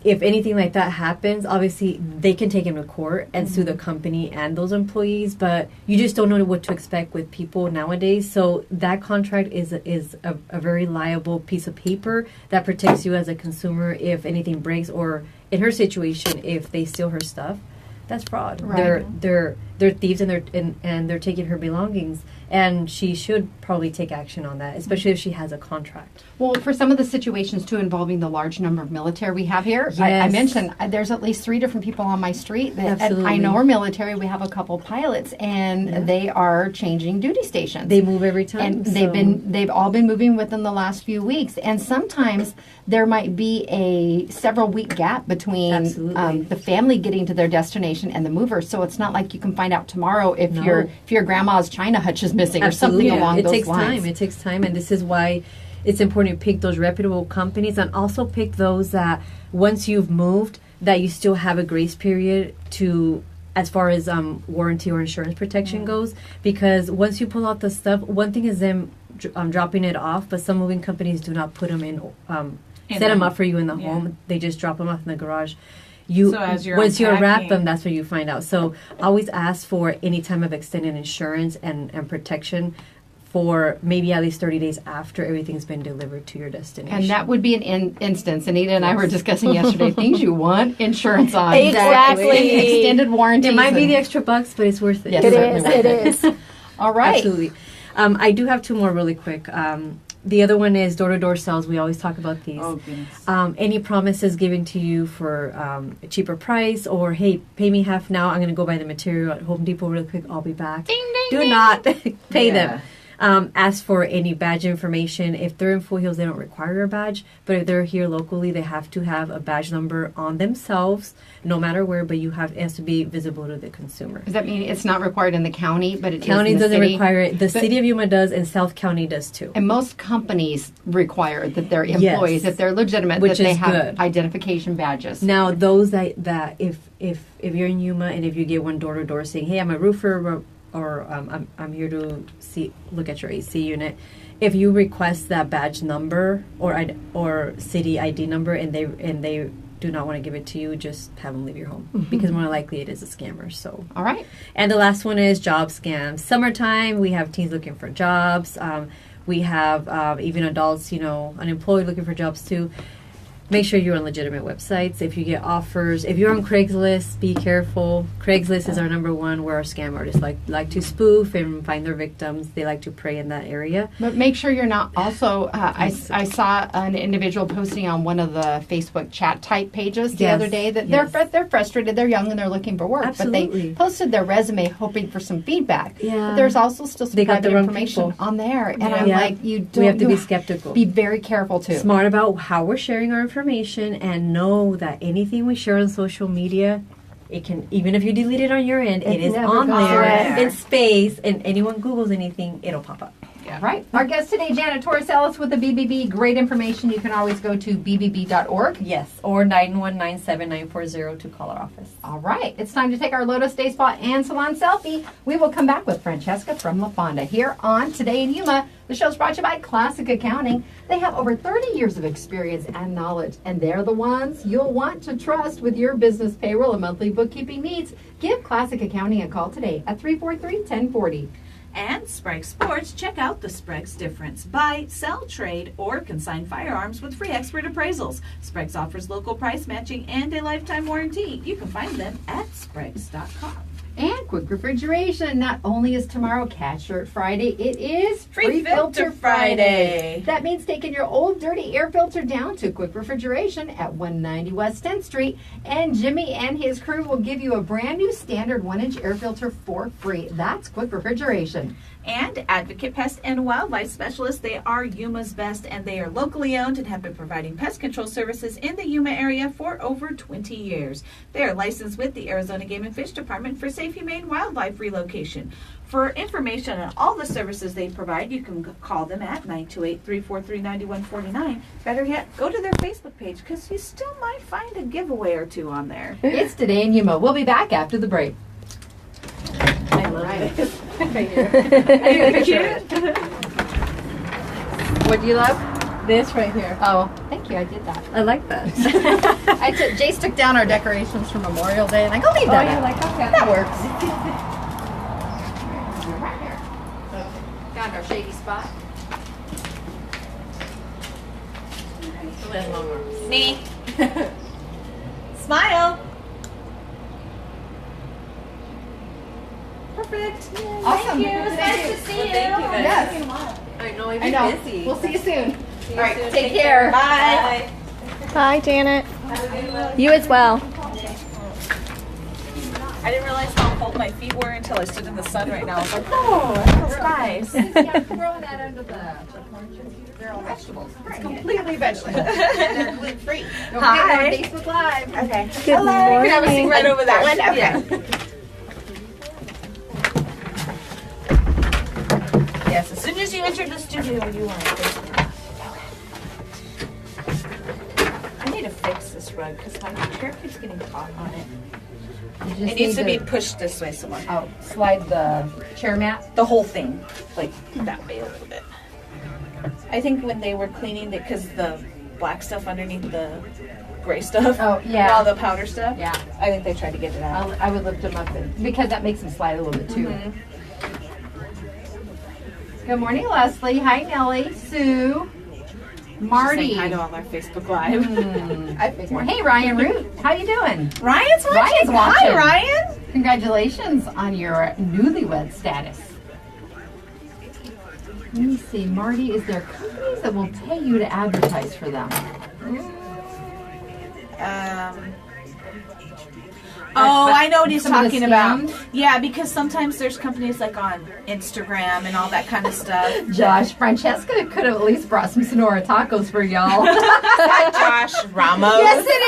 if anything like that happens, obviously they can take him to court and sue the company and those employees, but you just don't know what to expect with people nowadays. So that contract is a very liable piece of paper that protects you as a consumer if anything breaks, or in her situation, if they steal her stuff. That's fraud. Right. They're thieves, and they're taking her belongings, and she should probably take action on that, especially if she has a contract. Well, for some of the situations too involving the large number of military we have here, yes. I mentioned there's at least 3 different people on my street that I know are military. We have a couple pilots, and they are changing duty stations. They move every time, and they've all been moving within the last few weeks, and sometimes there might be a several week gap between the family getting to their destination and the mover. So it's not like you can find out tomorrow if your grandma's China hutch is missing or something along those lines. It takes time, and this is why it's important to pick those reputable companies, and also pick those that once you've moved, that you still have a grace period to, as far as warranty or insurance protection goes. Because once you pull out the stuff, one thing is them dropping it off, but some moving companies do not put them in, set them up for you in the home. They just drop them off in the garage. Once you unwrap them, that's where you find out. So always ask for any time of extended insurance and protection for maybe at least 30 days after everything's been delivered to your destination. And that would be an instance. Anita and I were discussing yesterday things you want insurance on. Exactly. Extended warranties. It might be the extra bucks, but it's worth it. Yes, it is. All right. Absolutely. I do have 2 more really quick. The other one is door-to-door sales. We always talk about these. Oh, goodness. Any promises given to you for a cheaper price, or, hey, pay me half now. I'm going to go buy the material at Home Depot real quick. I'll be back. Ding, ding, Do ding. not pay them. Ask for any badge information. If they're in Full Hills, they don't require a badge. But if they're here locally, they have to have a badge number on themselves, no matter where. But it has to be visible to the consumer. Does that mean it's not required in the county, but it county is in the doesn't city? require it. The city of Yuma does, and South County does too. And most companies require that their employees, if they're legitimate, which that they is have good. Identification badges. Now, those that if you're in Yuma and if you get one door-to-door saying, hey, I'm a roofer, or I'm here to look at your AC unit, if you request that badge number or city ID number and they do not want to give it to you, just have them leave your home because more likely it is a scammer. So, All right. and the last one is job scams. Summertime, we have teens looking for jobs. We have even adults, unemployed looking for jobs too. Make sure you're on legitimate websites. If you get offers, if you're on Craigslist, be careful. Craigslist is our number one where our scam artists like to spoof and find their victims. They like to prey in that area. But make sure you're not also, I saw an individual posting on one of the Facebook chat type pages the other day that they're frustrated, they're young and they're looking for work. Absolutely. But they posted their resume hoping for some feedback. Yeah. But there's also still some They got private the wrong information people. on there. And I'm Yeah. like, you We have to you be skeptical. Be very careful too. Smart about how we're sharing our information and know that anything we share on social media, it can, even if you delete it on your end, it is never on goes there away. in space, and anyone Googles anything, it'll pop up. Yeah. Right. Our guest today, Janet Torricellas with the BBB. Great information. You can always go to bbb.org. Yes, or 9197940 to call our office. All right. It's time to take our Lotus Day Spa and Salon selfie. We will come back with Francesca from La Fonda here on Today in Yuma. The show's brought to you by Classic Accounting. They have over 30 years of experience and knowledge, and they're the ones you'll want to trust with your business payroll and monthly bookkeeping needs. Give Classic Accounting a call today at 343-1040. And Sprague Sports, check out the Sprague's difference. Buy, sell, trade, or consign firearms with free expert appraisals. Sprague's offers local price matching and a lifetime warranty. You can find them at spragues.com. And Quick Refrigeration. Not only is tomorrow Cat Shirt Friday, it is Free Filter Friday. That means taking your old dirty air filter down to Quick Refrigeration at 190 West 10th Street. And Jimmy and his crew will give you a brand new standard 1-inch air filter for free. That's Quick Refrigeration. And Advocate Pest and Wildlife Specialists, they are Yuma's best, and they are locally owned and have been providing pest control services in the Yuma area for over 20 years. They are licensed with the Arizona Game and Fish Department for safe, humane wildlife relocation. For information on all the services they provide, you can call them at 928-343-9149. Better yet, go to their Facebook page because you still might find a giveaway or two on there. It's Today in Yuma. We'll be back after the break. I love this. What do you love? This right here. Oh, thank you. I did that. I like that. Jace took down our decorations for Memorial Day, and I go leave that. you out. like that? That works. Right here. Found our shady spot. Me. Smile. Perfect. Awesome. Thank you. It's nice to see you. Yes. I know, I know. We'll see you soon. All right. Take care. Bye. Bye, Janet. You as well. I didn't realize how cold my feet were until I stood in the sun right now. I was like, oh, that feels nice. Throw that under the they're all vegetables. It's completely vegetable. And they're gluten-free. Don't Hi. forget on Facebook Live. Okay. Good Hello. You can have a seat morning. right over that one. Okay. Yes, as soon as you enter the studio, you are facing left. Okay. I need to fix this rug because my chair keeps getting caught on it. You just It needs to need be pushed this way some more. Oh, slide the chair mat. The whole thing, like that way a little bit. I think when they were cleaning it, because the black stuff underneath the gray stuff, Oh, yeah. all the powder stuff, Yeah. I think they tried to get it out. I would lift them up because that makes them slide a little bit too. Mm-hmm. Good morning, Leslie. Hi, Nellie. Sue. Marty. Saying hi to all our Facebook Live. I figured. Hey, Ryan Root. How you doing? Ryan's watching. Ryan's watching. Hi, Ryan. Congratulations on your newlywed status. Let me see, Marty, is there companies that will pay you to advertise for them? Oh, I know what he's Some of the talking about. scams? Yeah, because sometimes there's companies like on Instagram and all that kind of stuff. Josh, Francesca could have at least brought some Sonora tacos for y'all. Josh Ramos. Yes, it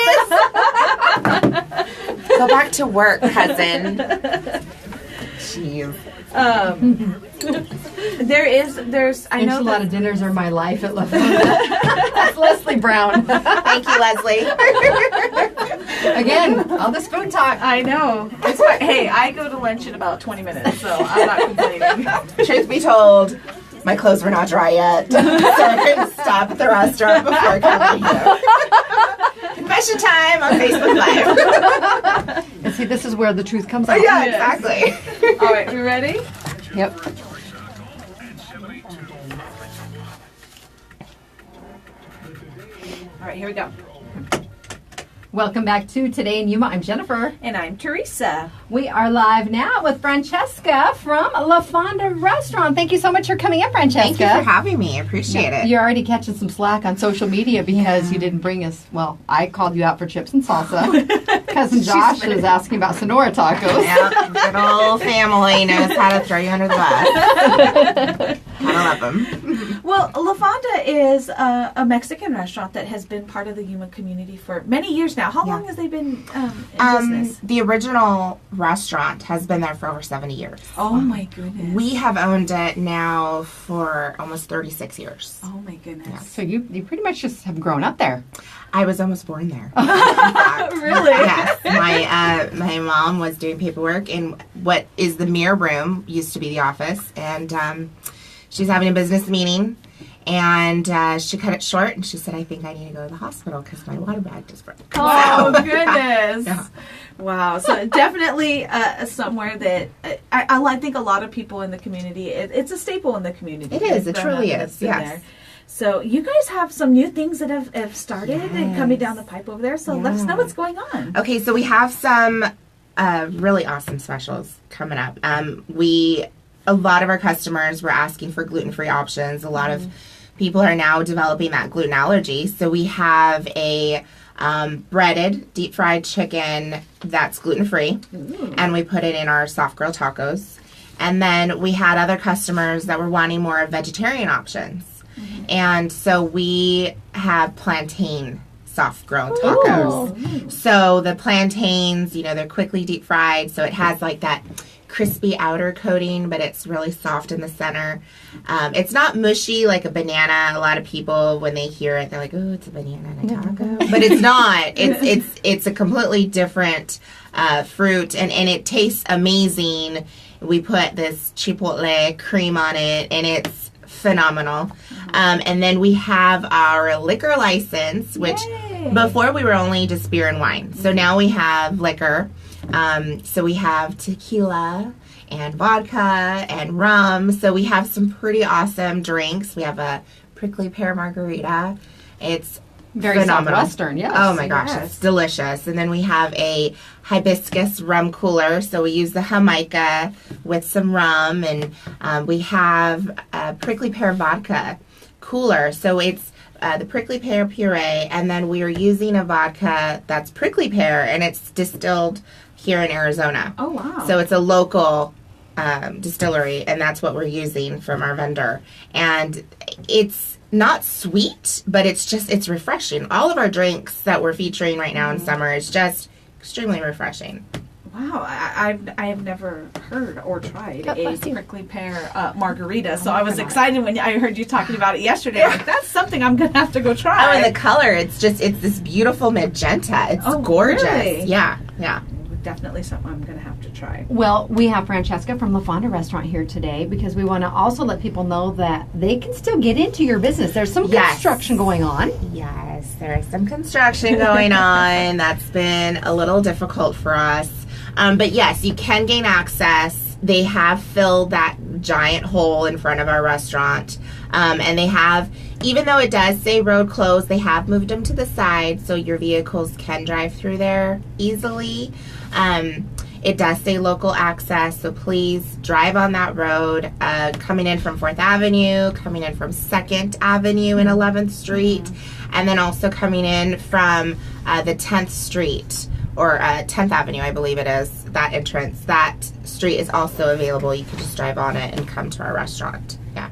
is. Go back to work, cousin. Jeez. There's, I know that. Enchilada dinners are my life at La Fonda. That's Leslie Brown. Thank you, Leslie. Again, all this food talk. I know. It's fine. Hey, I go to lunch in about 20 minutes, so I'm not complaining. Truth be told, My clothes were not dry yet, so I couldn't stop at the restaurant before coming here. Confession time on Facebook Live. And see, this is where the truth comes out. Yeah, exactly. All right, we ready? Yep. All right, here we go. Welcome back to Today in Yuma. I'm Jennifer. And I'm Teresa. We are live now with Francesca from La Fonda Restaurant. Thank you so much for coming in, Francesca. Thank you for having me. I appreciate it. You're already catching some slack on social media because you didn't bring us, well, I called you out for chips and salsa. Cousin Josh was asking about Sonora tacos. Yeah, good old family knows how to throw you under the bus. I love them. Well, La Fonda is a Mexican restaurant that has been part of the Yuma community for many years now. How long has they been in business? The original restaurant has been there for over 70 years. Oh my goodness. We have owned it now for almost 36 years. Oh my goodness. So you pretty much just have grown up there. I was almost born there. Really? Yes. My mom was doing paperwork in what is the mirror room, used to be the office, and she was having a business meeting, and she cut it short, and she said, I think I need to go to the hospital because my water bag just broke. Oh, So, goodness. Yeah. Wow. So definitely somewhere that I think a lot of people in the community, it's a staple in the community. It is. It Growing truly up, is. it's been Yes. there. So you guys have some new things that have started and coming down the Yes. pipe over there. So let us know what's going on. Okay, so we have some really awesome specials coming up. A lot of our customers were asking for gluten-free options. A lot of people are now developing that gluten allergy. So we have a breaded, deep-fried chicken that's gluten-free, and we put it in our soft grill tacos. And then we had other customers that were wanting more vegetarian options. And so we have plantain soft grill tacos. So the plantains, they're quickly deep fried, so it has like that crispy outer coating, but it's really soft in the center. It's not mushy like a banana. A lot of people, when they hear it, they're like, "Oh, it's a banana and a taco," but it's not. It's a completely different fruit, and it tastes amazing. We put this chipotle cream on it, and it's phenomenal. And then we have our liquor license, which before we were only just beer and wine. So now we have liquor. So we have tequila and vodka and rum. So we have some pretty awesome drinks. We have a prickly pear margarita. It's Very phenomenal. Southwestern, yes. Oh my gosh, it's delicious. And then we have a hibiscus rum cooler. So we use the Jamaica with some rum, and we have a prickly pear vodka cooler. So it's the prickly pear puree, and then we are using a vodka that's prickly pear, and it's distilled here in Arizona. Oh, wow. So it's a local distillery, and that's what we're using from our vendor. And it's not sweet, but it's refreshing. All of our drinks that we're featuring right now in summer is just extremely refreshing. Wow, I have never heard or tried God a bless you. prickly pear margarita, so I was excited when I heard you talking about it yesterday. Like, that's something I'm going to have to go try. Oh, and the color, it's this beautiful magenta. It's gorgeous. really? Yeah. Definitely something I'm going to have to try. Well, we have Francesca from La Fonda Restaurant here today because we want to also let people know that they can still get into your business. There's some construction going on. Yes, there is some construction going on. That's been a little difficult for us. But yes, you can gain access. They have filled that giant hole in front of our restaurant. And they have, even though it does say road closed, they have moved them to the side so your vehicles can drive through there easily. It does say local access, so please drive on that road. Coming in from 4th Avenue, coming in from 2nd Avenue and 11th Street, and then also coming in from the 10th Street. Or 10th Avenue, I believe it is, that entrance. That street is also available. You can just drive on it and come to our restaurant. Yeah.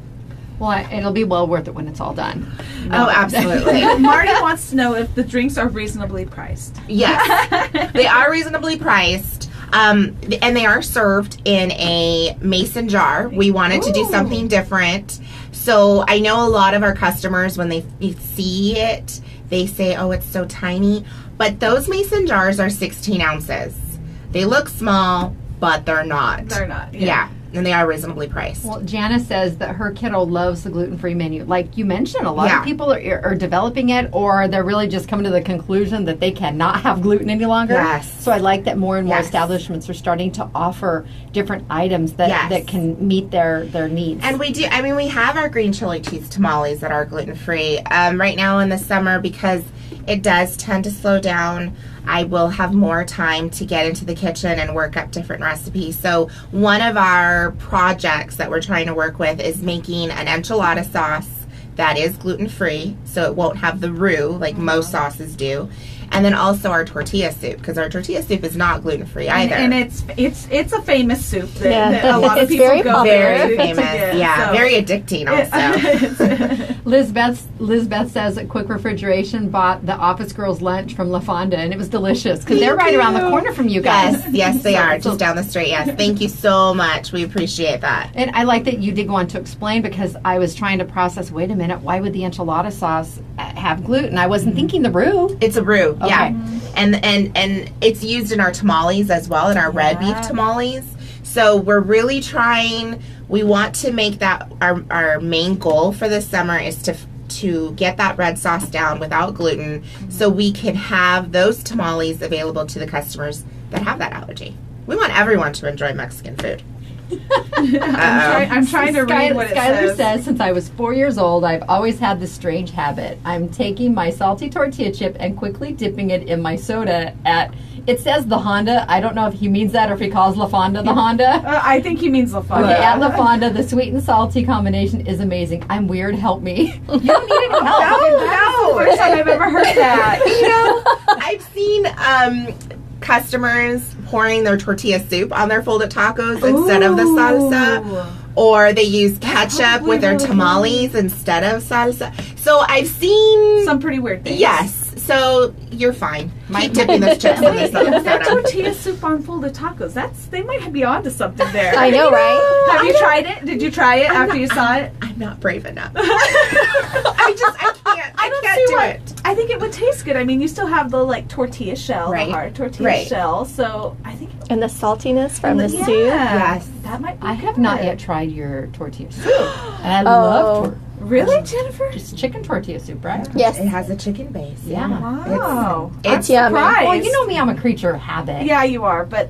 Well, it'll be well worth it when it's all done. Oh, absolutely. Marty wants to know if the drinks are reasonably priced. Yes. They are reasonably priced. And they are served in a mason jar. We wanted to do something different. So I know a lot of our customers, when they see it, they say, oh, it's so tiny. But those mason jars are 16 ounces. They look small, but they're not. They're not. Yeah. and they are reasonably priced. Well, Jana says that her kiddo loves the gluten-free menu. Like you mentioned, a lot Yeah. of people are developing it, or they're really just coming to the conclusion that they cannot have gluten any longer. Yes. So I like that more and more Yes. establishments are starting to offer different items that, Yes. that can meet their needs. And we do, I mean, we have our green chili cheese tamales that are gluten-free. Right now in the summer, because it does tend to slow down, I will have more time to get into the kitchen and work up different recipes. So one of our projects that we're trying to work with is making an enchilada sauce that is gluten-free, so it won't have the roux like most sauces do. And then also our tortilla soup, because our tortilla soup is not gluten-free either. And it's a famous soup that, Yeah. that a lot of It's people very go popular. there Very to famous, get, yeah, so. very addicting also. Lizbeth says that Quick Refrigeration bought the Office Girls lunch from La Fonda, and it was delicious because they're right around the corner from you guys. Yes, they So- are, so- just down the street. Yes, thank you so much. We appreciate that. And I like that you did go on to explain, because I was trying to process, wait a minute, why would the enchilada sauce have gluten? I wasn't thinking the roux. It's a roux, yeah, Okay. and it's used in our tamales as well, in our red beef tamales. So we're really trying. We want to make that our main goal for this summer is to get that red sauce down without gluten, so we can have those tamales available to the customers that have that allergy. We want everyone to enjoy Mexican food. I'm trying to read what it Skylar says. says, since I was 4 years old, I've always had this strange habit. I'm taking my salty tortilla chip and quickly dipping it in my soda at, it says the Honda. I don't know if he means that or if he calls La Fonda the Honda. I think he means La Fonda. Okay, at La Fonda, the sweet and salty combination is amazing. I'm weird, help me. You don't need any help. No, first time I've ever heard that. You know, I've seen customers pouring their tortilla soup on their folded tacos instead of the salsa, or they use ketchup with their tamales instead of salsa. So I've seen Some pretty weird things. Yes, so you're fine. Keep dipping those chips in this That soda. tortilla soup on folded tacos, they might be onto something there. I know, right? Have you tried it? Did you try it after you saw it? I'm not brave enough. I don't can't see do why- it. I think it would taste good. I mean, you still have the tortilla shell, Right. the hard tortilla Right. shell. So I think And the saltiness from the yeah, soup. Yes. that might be I have good. not yet tried your tortilla soup. And I love Really, Jennifer? just chicken tortilla soup, right? Yes. It has a chicken base. Yeah. Wow. It's I'm yummy. surprised. Well, you know me, I'm a creature of habit. Yeah, you are, but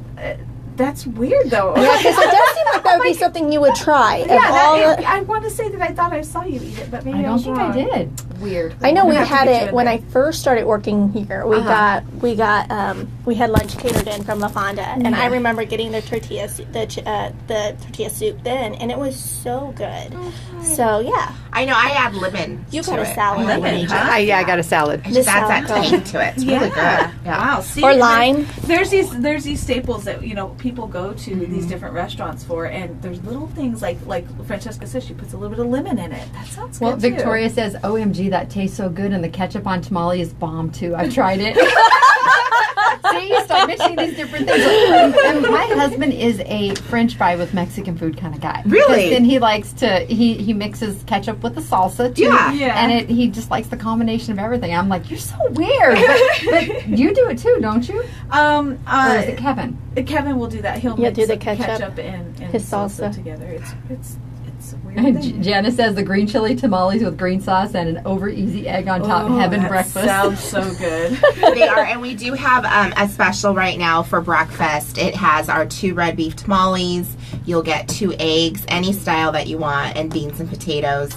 that's weird though. Yeah, because it does seem like that would be something you would try. Yeah, Of all the- I want to say that I thought I saw you eat it, but maybe I I don't was think wrong. I did. Weird. I know We're we gonna have to had get you it in when there. I first started working here. We got we had lunch catered in from La Fonda, and I remember getting the tortilla the tortilla soup then, and it was so good. So yeah, I know. I add lemon. you to got a it. salad, Lemon, huh? I got a salad. It just The adds that salad. tang to it. It's really good. Yeah. Wow. See, or lime. There's these staples that people go to these different restaurants for, and there's little things like Francesca says, she puts a little bit of lemon in it. That sounds Well, good too. Victoria says, OMG, that tastes so good, and the ketchup on tamale is bomb, too. I've tried it. See, you start mentioning these different things. And my husband is a French fry with Mexican food kind of guy. Really? Because then he likes to, he mixes ketchup with the salsa, too. Yeah. Yeah. And he just likes the combination of everything. I'm like, you're so weird. But you do it, too, don't you? Or is it Kevin? Kevin will do that. He'll Yeah, mix do the the ketchup, and his salsa. together. It's a weird thing. Janice says the green chili tamales with green sauce and an over easy egg on top. Heaven that breakfast. Sounds so good. They are, and we do have a special right now for breakfast. It has our 2 red beef tamales. You'll get 2 eggs, any style that you want, and beans and potatoes.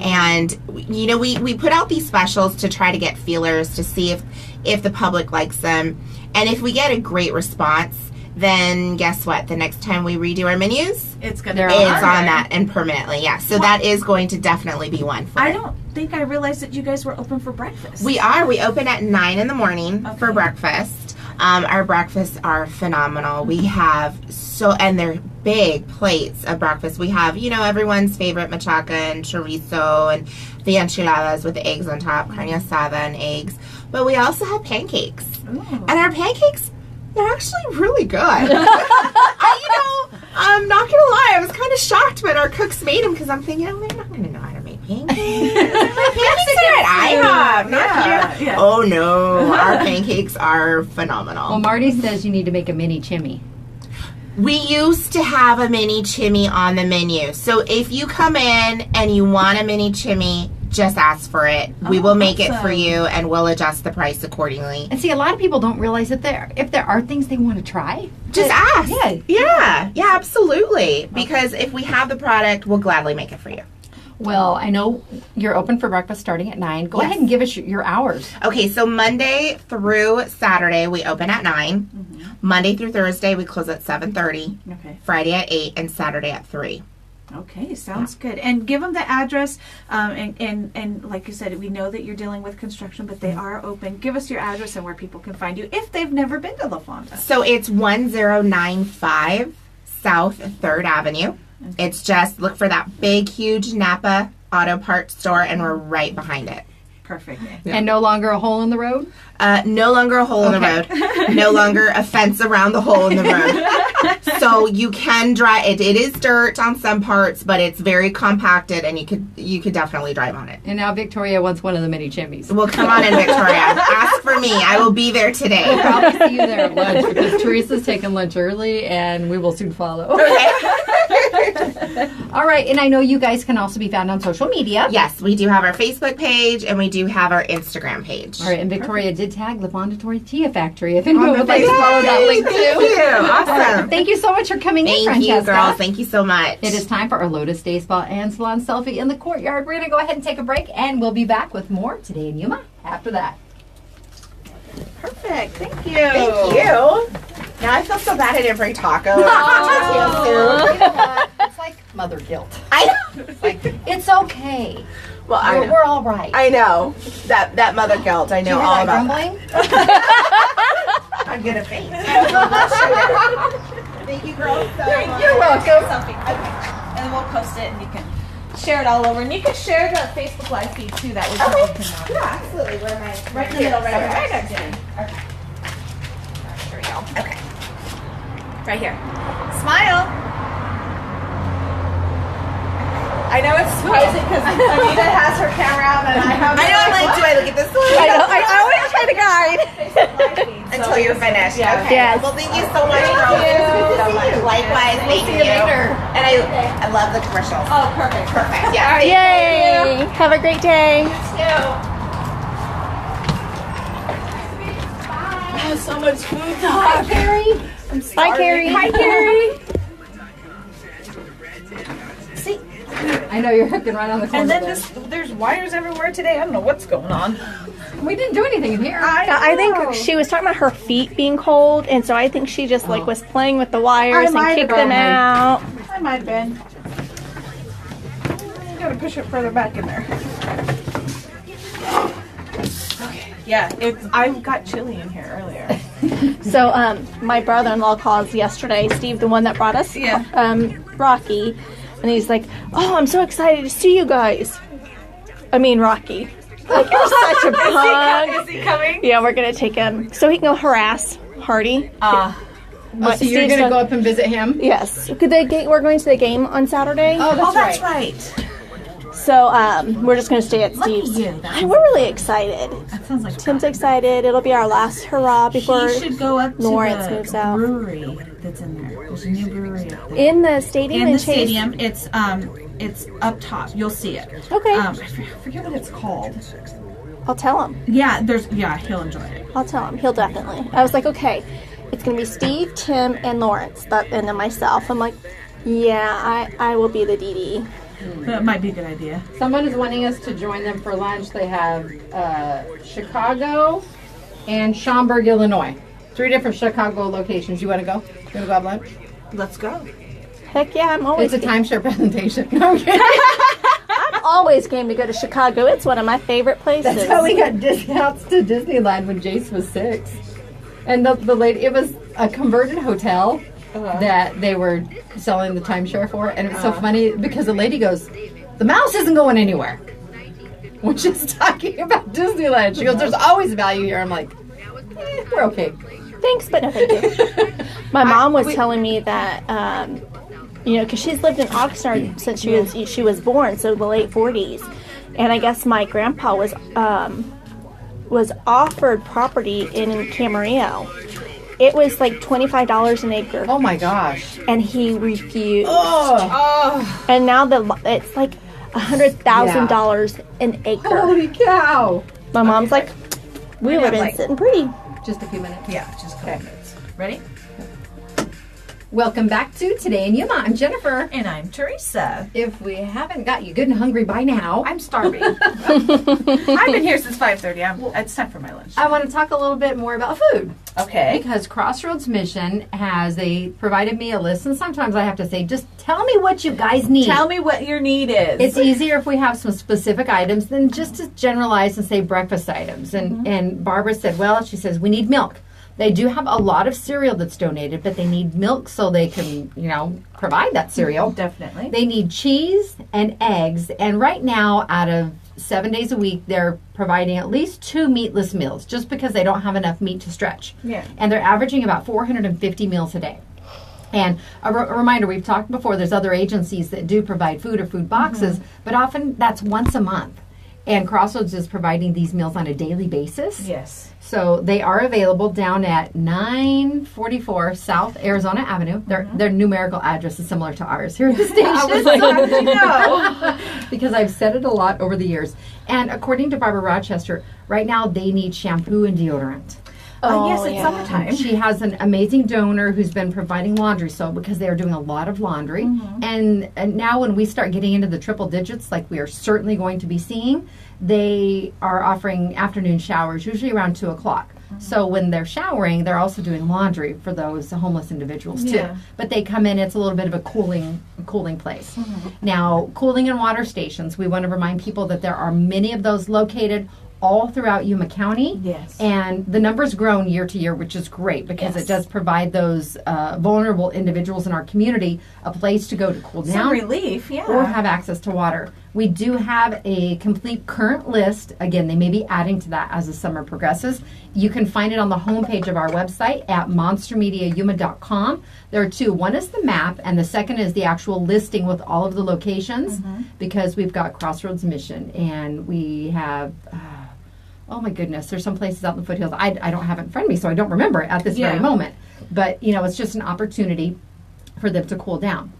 And we put out these specials to try to get feelers to see if the public likes them, and if we get a great response, then guess what? The next time we redo our menus, It's gonna They're be on it's hard. on that and permanently. Yeah, so that is going to definitely be one for I it. don't think I realized that you guys were open for breakfast. We are. We open at 9 in the morning for Okay. breakfast. Our breakfasts are phenomenal. We have and they're big plates of breakfast. We have, everyone's favorite machaca and chorizo and the enchiladas with the eggs on top, carne asada and eggs. But we also have pancakes. Ooh. And our pancakes, they're actually really good. I'm not going to lie, I was kind of shocked when our cooks made them because I'm thinking, they're not going to know how to make pancakes. Pancakes are at IHOP, not here. Yeah. Oh no, our pancakes are phenomenal. Well, Marty says you need to make a mini chimney. We used to have a mini chimney on the menu. So if you come in and you want a mini chimney, just ask for it. We will make it for you, and we'll adjust the price accordingly. And see, a lot of people don't realize that if there are things they want to try, Just ask. Yeah. Yeah, absolutely. Because if we have the product, we'll gladly make it for you. Well, I know you're open for breakfast starting at 9. Go ahead and give us your hours. Okay, so Monday through Saturday, we open at 9. Monday through Thursday, we close at 7:30. Okay. Friday at 8, and Saturday at 3. Okay, sounds good. And give them the address. And like you said, we know that you're dealing with construction, but they are open. Give us your address and where people can find you if they've never been to La Fonda. So it's 1095 South 3rd Avenue. It's just, look for that big, huge Napa Auto Parts store, and we're right behind it. Perfect. Yeah. And no longer a hole in the road? No longer a hole in the road. No longer a fence around the hole in the road. So you can drive it. It is dirt on some parts, but it's very compacted, and you could definitely drive on it. And now Victoria wants one of the mini chimneys. Well, come on in, Victoria. Ask for me. I will be there today. We'll probably see you there at lunch because Teresa's taking lunch early, and we will soon follow. All right, and I know you guys can also be found on social media. Yes, we do have our Facebook page, and we do have our Instagram page. All right, and Victoria did tag La Fonda Tortilla Factory if anyone would like to follow that link too. Thank you. Awesome. Thank you so much for coming in, Thank Francesca. you, girls. Thank you so much. It is time for our Lotus Day Spa and Salon Selfie in the Courtyard. We're going to go ahead and take a break, and we'll be back with more Today in Yuma after that. Perfect. Thank you. Thank you. Now I feel so bad I didn't bring tacos. You know what? It's like mother guilt. I know. It's like, it's okay. Well, We're all right. I know. That mother guilt. I know Do you hear all that about grumbling? that. I'm gonna faint. Thank you, girls. So much. You're welcome. Selfie. Okay. And then we'll post it, and you can share it all over. And you can share the Facebook Live feed too. That way people can Yeah, absolutely. Where am I? right in the middle, right Okay. next to you. Here we go. Okay. Right here. Smile. I know it's surprising because Anita has her camera out and I have. I know. I'm like, do I look at this one? I know. I always try to guide. Until you're finished. Yeah. Okay. Yes. Well, thank you so much, girls. you. It was good to see you. Likewise. Thank see you later. And I love the commercials. Oh, perfect. Perfect. Yeah. Yay! Have a great day. Oh, so much food talk. Carrie. Bye, Carrie. Hi, Carrie. See, I know you're hooking right on the corner. and then there. there's wires everywhere today. I don't know what's going on. We didn't do anything in here. I think she was talking about her feet being cold, and so I think she just like was playing with the wires and might kicked have them been. out. I might have been. You gotta push it further back in there. Okay. Yeah, I got chili in here earlier. So my brother-in-law calls yesterday, Steve, the one that brought us Rocky, and he's like, "Oh, I'm so excited to see you guys." I mean, Rocky. Like, you're such a punk. Is he coming? Yeah, we're gonna take him so he can go harass Hardy. So you're Steve's going to go up and visit him? Yes. We're going to the game on Saturday. Oh, that's, That's right. right. So we're just going to stay at Steve's. you. And we're really excited. That sounds like Tim's excited. It'll be our last hurrah before He should go up to Lawrence the moves out. brewery that's in there. There's a new brewery up there. in the stadium. In the Chase. stadium, it's up top. You'll see it. Okay. I forget what it's called. I'll tell him. Yeah, he'll enjoy it. I'll tell him. He'll definitely. I was like, okay, it's going to be Steve, Tim, and Lawrence, and then myself. I'm like, yeah, I will be the DD. That might be a good idea. Someone is wanting us to join them for lunch. They have Chicago and Schaumburg, Illinois. 3 different Chicago locations. You want to go? You want to go have lunch? Let's go. Heck yeah, I'm always It's a timeshare presentation. Okay. I'm always game to go to Chicago. It's one of my favorite places. That's how we got discounts to Disneyland when Jace was 6. And the lady, it was a converted hotel that they were selling the timeshare for. And it was so funny because the lady goes, "The mouse isn't going anywhere." When she's talking about Disneyland, she goes, "There's always value here." I'm like, we're okay. Thanks, but no thank you. My mom was telling me that, because she's lived in Oxnard since she was born, so the late 40s. And I guess my grandpa was offered property in Camarillo. it was like $25 an acre, Oh my gosh. and he refused. Oh, And now it's like $100,000 an acre. Holy cow. My mom's like, we would have been like- sitting pretty. Just a few minutes. yeah, just a couple minutes. Ready? Welcome back to Today in Yuma. I'm Jennifer. And I'm Teresa. If we haven't got you good and hungry by now, I'm starving. I've been here since 5:30. It's time for my lunch. I want to talk a little bit more about food. Okay. Because Crossroads Mission provided me a list, and sometimes I have to say, just tell me what you guys need. Tell me what your need is. It's easier if we have some specific items than just to generalize and say breakfast items. And Barbara said, well, she says, we need milk. They do have a lot of cereal that's donated, but they need milk so they can, provide that cereal. Definitely. They need cheese and eggs. And right now, out of 7 days a week, they're providing at least 2 meatless meals just because they don't have enough meat to stretch. Yeah. And they're averaging about 450 meals a day. And a reminder, we've talked before, there's other agencies that do provide food or food boxes, but often that's once a month. And Crossroads is providing these meals on a daily basis. Yes. So they are available down at 944 South Arizona Avenue. Their numerical address is similar to ours here at the station. I was like, how did you know? Because I've said it a lot over the years. And according to Barbara Rochester, right now they need shampoo and deodorant. Yes, it's summertime. She has an amazing donor who's been providing laundry soap because they are doing a lot of laundry. And now when we start getting into the triple digits, like we are certainly going to be seeing, they are offering afternoon showers, usually around 2 o'clock. So when they're showering, they're also doing laundry for those homeless individuals too. Yeah. But they come in, it's a little bit of a cooling place. Now, cooling and water stations, we want to remind people that there are many of those located all throughout Yuma County. Yes. And the number's grown year to year, which is great because Yes. it does provide those vulnerable individuals in our community a place to go to cool down Some relief, yeah. or have access to water. We do have a complete current list. Again, they may be adding to that as the summer progresses. You can find it on the homepage of our website at monstermediayuma.com. There are 2. One is the map, and the second is the actual listing with all of the locations because we've got Crossroads Mission, and we have... oh my goodness, there's some places out in the foothills. I don't have it in front of me, so I don't remember it at this very moment. But, it's just an opportunity for them to cool down.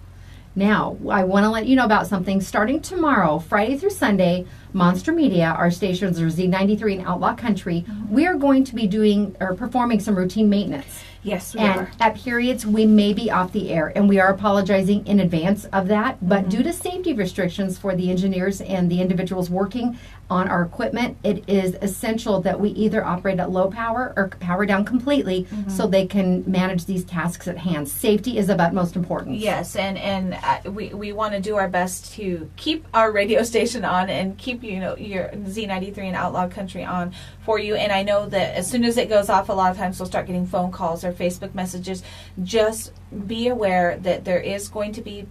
Now, I want to let you know about something. Starting tomorrow, Friday through Sunday, Monster Media, our stations are Z93 and Outlaw Country, we are going to be doing or performing some routine maintenance. Yes, we And are. at periods, we may be off the air, and we are apologizing in advance of that. But due to safety restrictions for the engineers and the individuals working on our equipment, it is essential that we either operate at low power or power down completely so they can manage these tasks at hand. Safety is of utmost importance. Yes, and we want to do our best to keep our radio station on and keep your Z93 and Outlaw Country on for you. And I know that as soon as it goes off, a lot of times we'll start getting phone calls or Facebook messages. Just be aware that there is going to be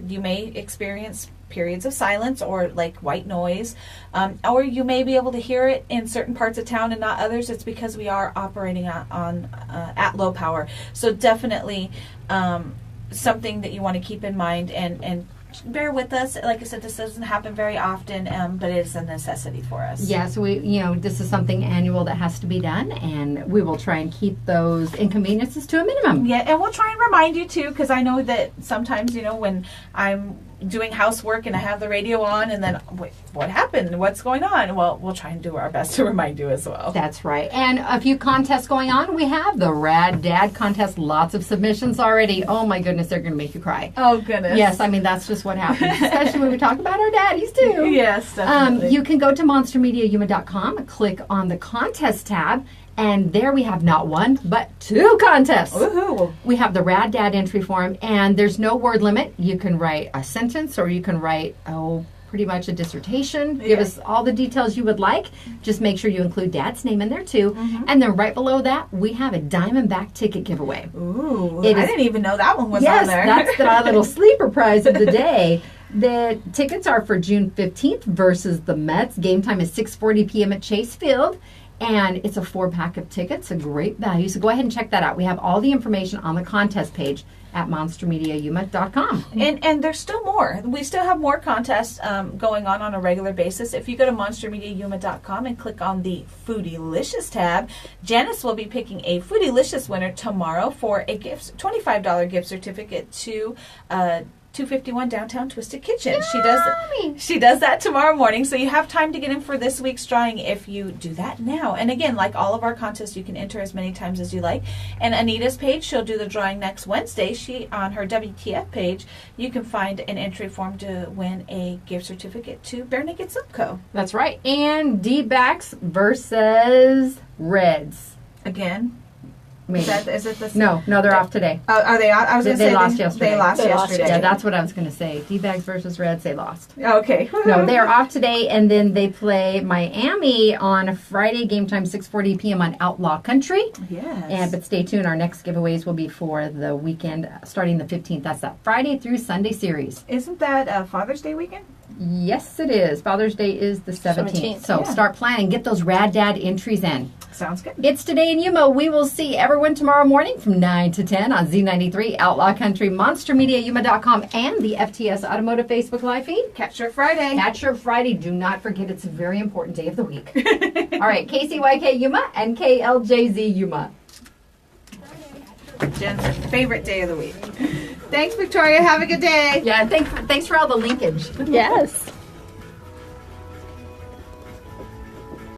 you may experience periods of silence or like white noise, or you may be able to hear it in certain parts of town and not others. It's because we are operating at low power. So definitely something that you want to keep in mind and bear with us. Like I said, this doesn't happen very often, but it is a necessity for us. Yeah, so this is something annual that has to be done, and we will try and keep those inconveniences to a minimum. Yeah, and we'll try and remind you too, because I know that sometimes, when I'm doing housework and I have the radio on and then, wait, what happened? What's going on? Well, we'll try and do our best to remind you as well. That's right. And a few contests going on. We have the Rad Dad contest. Lots of submissions already. Oh my goodness, they're going to make you cry. Oh goodness. Yes, I mean, that's just what happens, especially when we talk about our daddies too. Yes, definitely. You can go to monstermediayuma.com, click on the contest tab, and there we have not one, but 2 contests. Woohoo. We have the Rad Dad entry form, and there's no word limit. You can write a sentence, or you can write, pretty much a dissertation. Give us all the details you would like. Just make sure you include Dad's name in there, too. And then right below that, we have a Diamondback ticket giveaway. Ooh, It I is- didn't even know that one was Yes, on there. that's the little sleeper prize of the day. The tickets are for June 15th versus the Mets. Game time is 6:40 p.m. at Chase Field. And it's a 4-pack of tickets, a great value. So go ahead and check that out. We have all the information on the contest page at monstermediayuma.com. And there's still more. We still have more contests going on a regular basis. If you go to monstermediayuma.com and click on the Foodylicious tab, Janice will be picking a Foodylicious winner tomorrow for a $25 gift certificate to 251 Downtown Twisted Kitchen. She does that tomorrow morning, so you have time to get in for this week's drawing if you do that now. And again, like all of our contests, you can enter as many times as you like. And Anita's page, she'll do the drawing next Wednesday. On her WTF page, you can find an entry form to win a gift certificate to Bare Naked Subco. That's right. And D-backs versus Reds. Again. Maybe. Is it the No, they're off today. Are they out? I was going to say they lost yesterday. They lost yesterday. Yeah, that's what I was going to say. D-backs versus Reds, they lost. Okay. No, they are off today, and then they play Miami on Friday, game time 6:40 p.m. on Outlaw Country. Yes. But stay tuned. Our next giveaways will be for the weekend starting the 15th. That's that Friday through Sunday series. Isn't that Father's Day weekend? Yes, it is. Father's Day is the 17th. So yeah. Start planning. Get those Rad Dad entries in. Sounds good. It's Today in Yuma. We will see everyone tomorrow morning from 9 to 10 on Z93, Outlaw Country, MonsterMediaYuma.com, and the FTS Automotive Facebook Live feed. Catch your Friday. Catch your Friday. Do not forget, it's a very important day of the week. All right, KCYK Yuma and KLJZ Yuma. Jen's favorite day of the week. Thanks, Victoria. Have a good day. Yeah, thanks for all the linkage. Yes.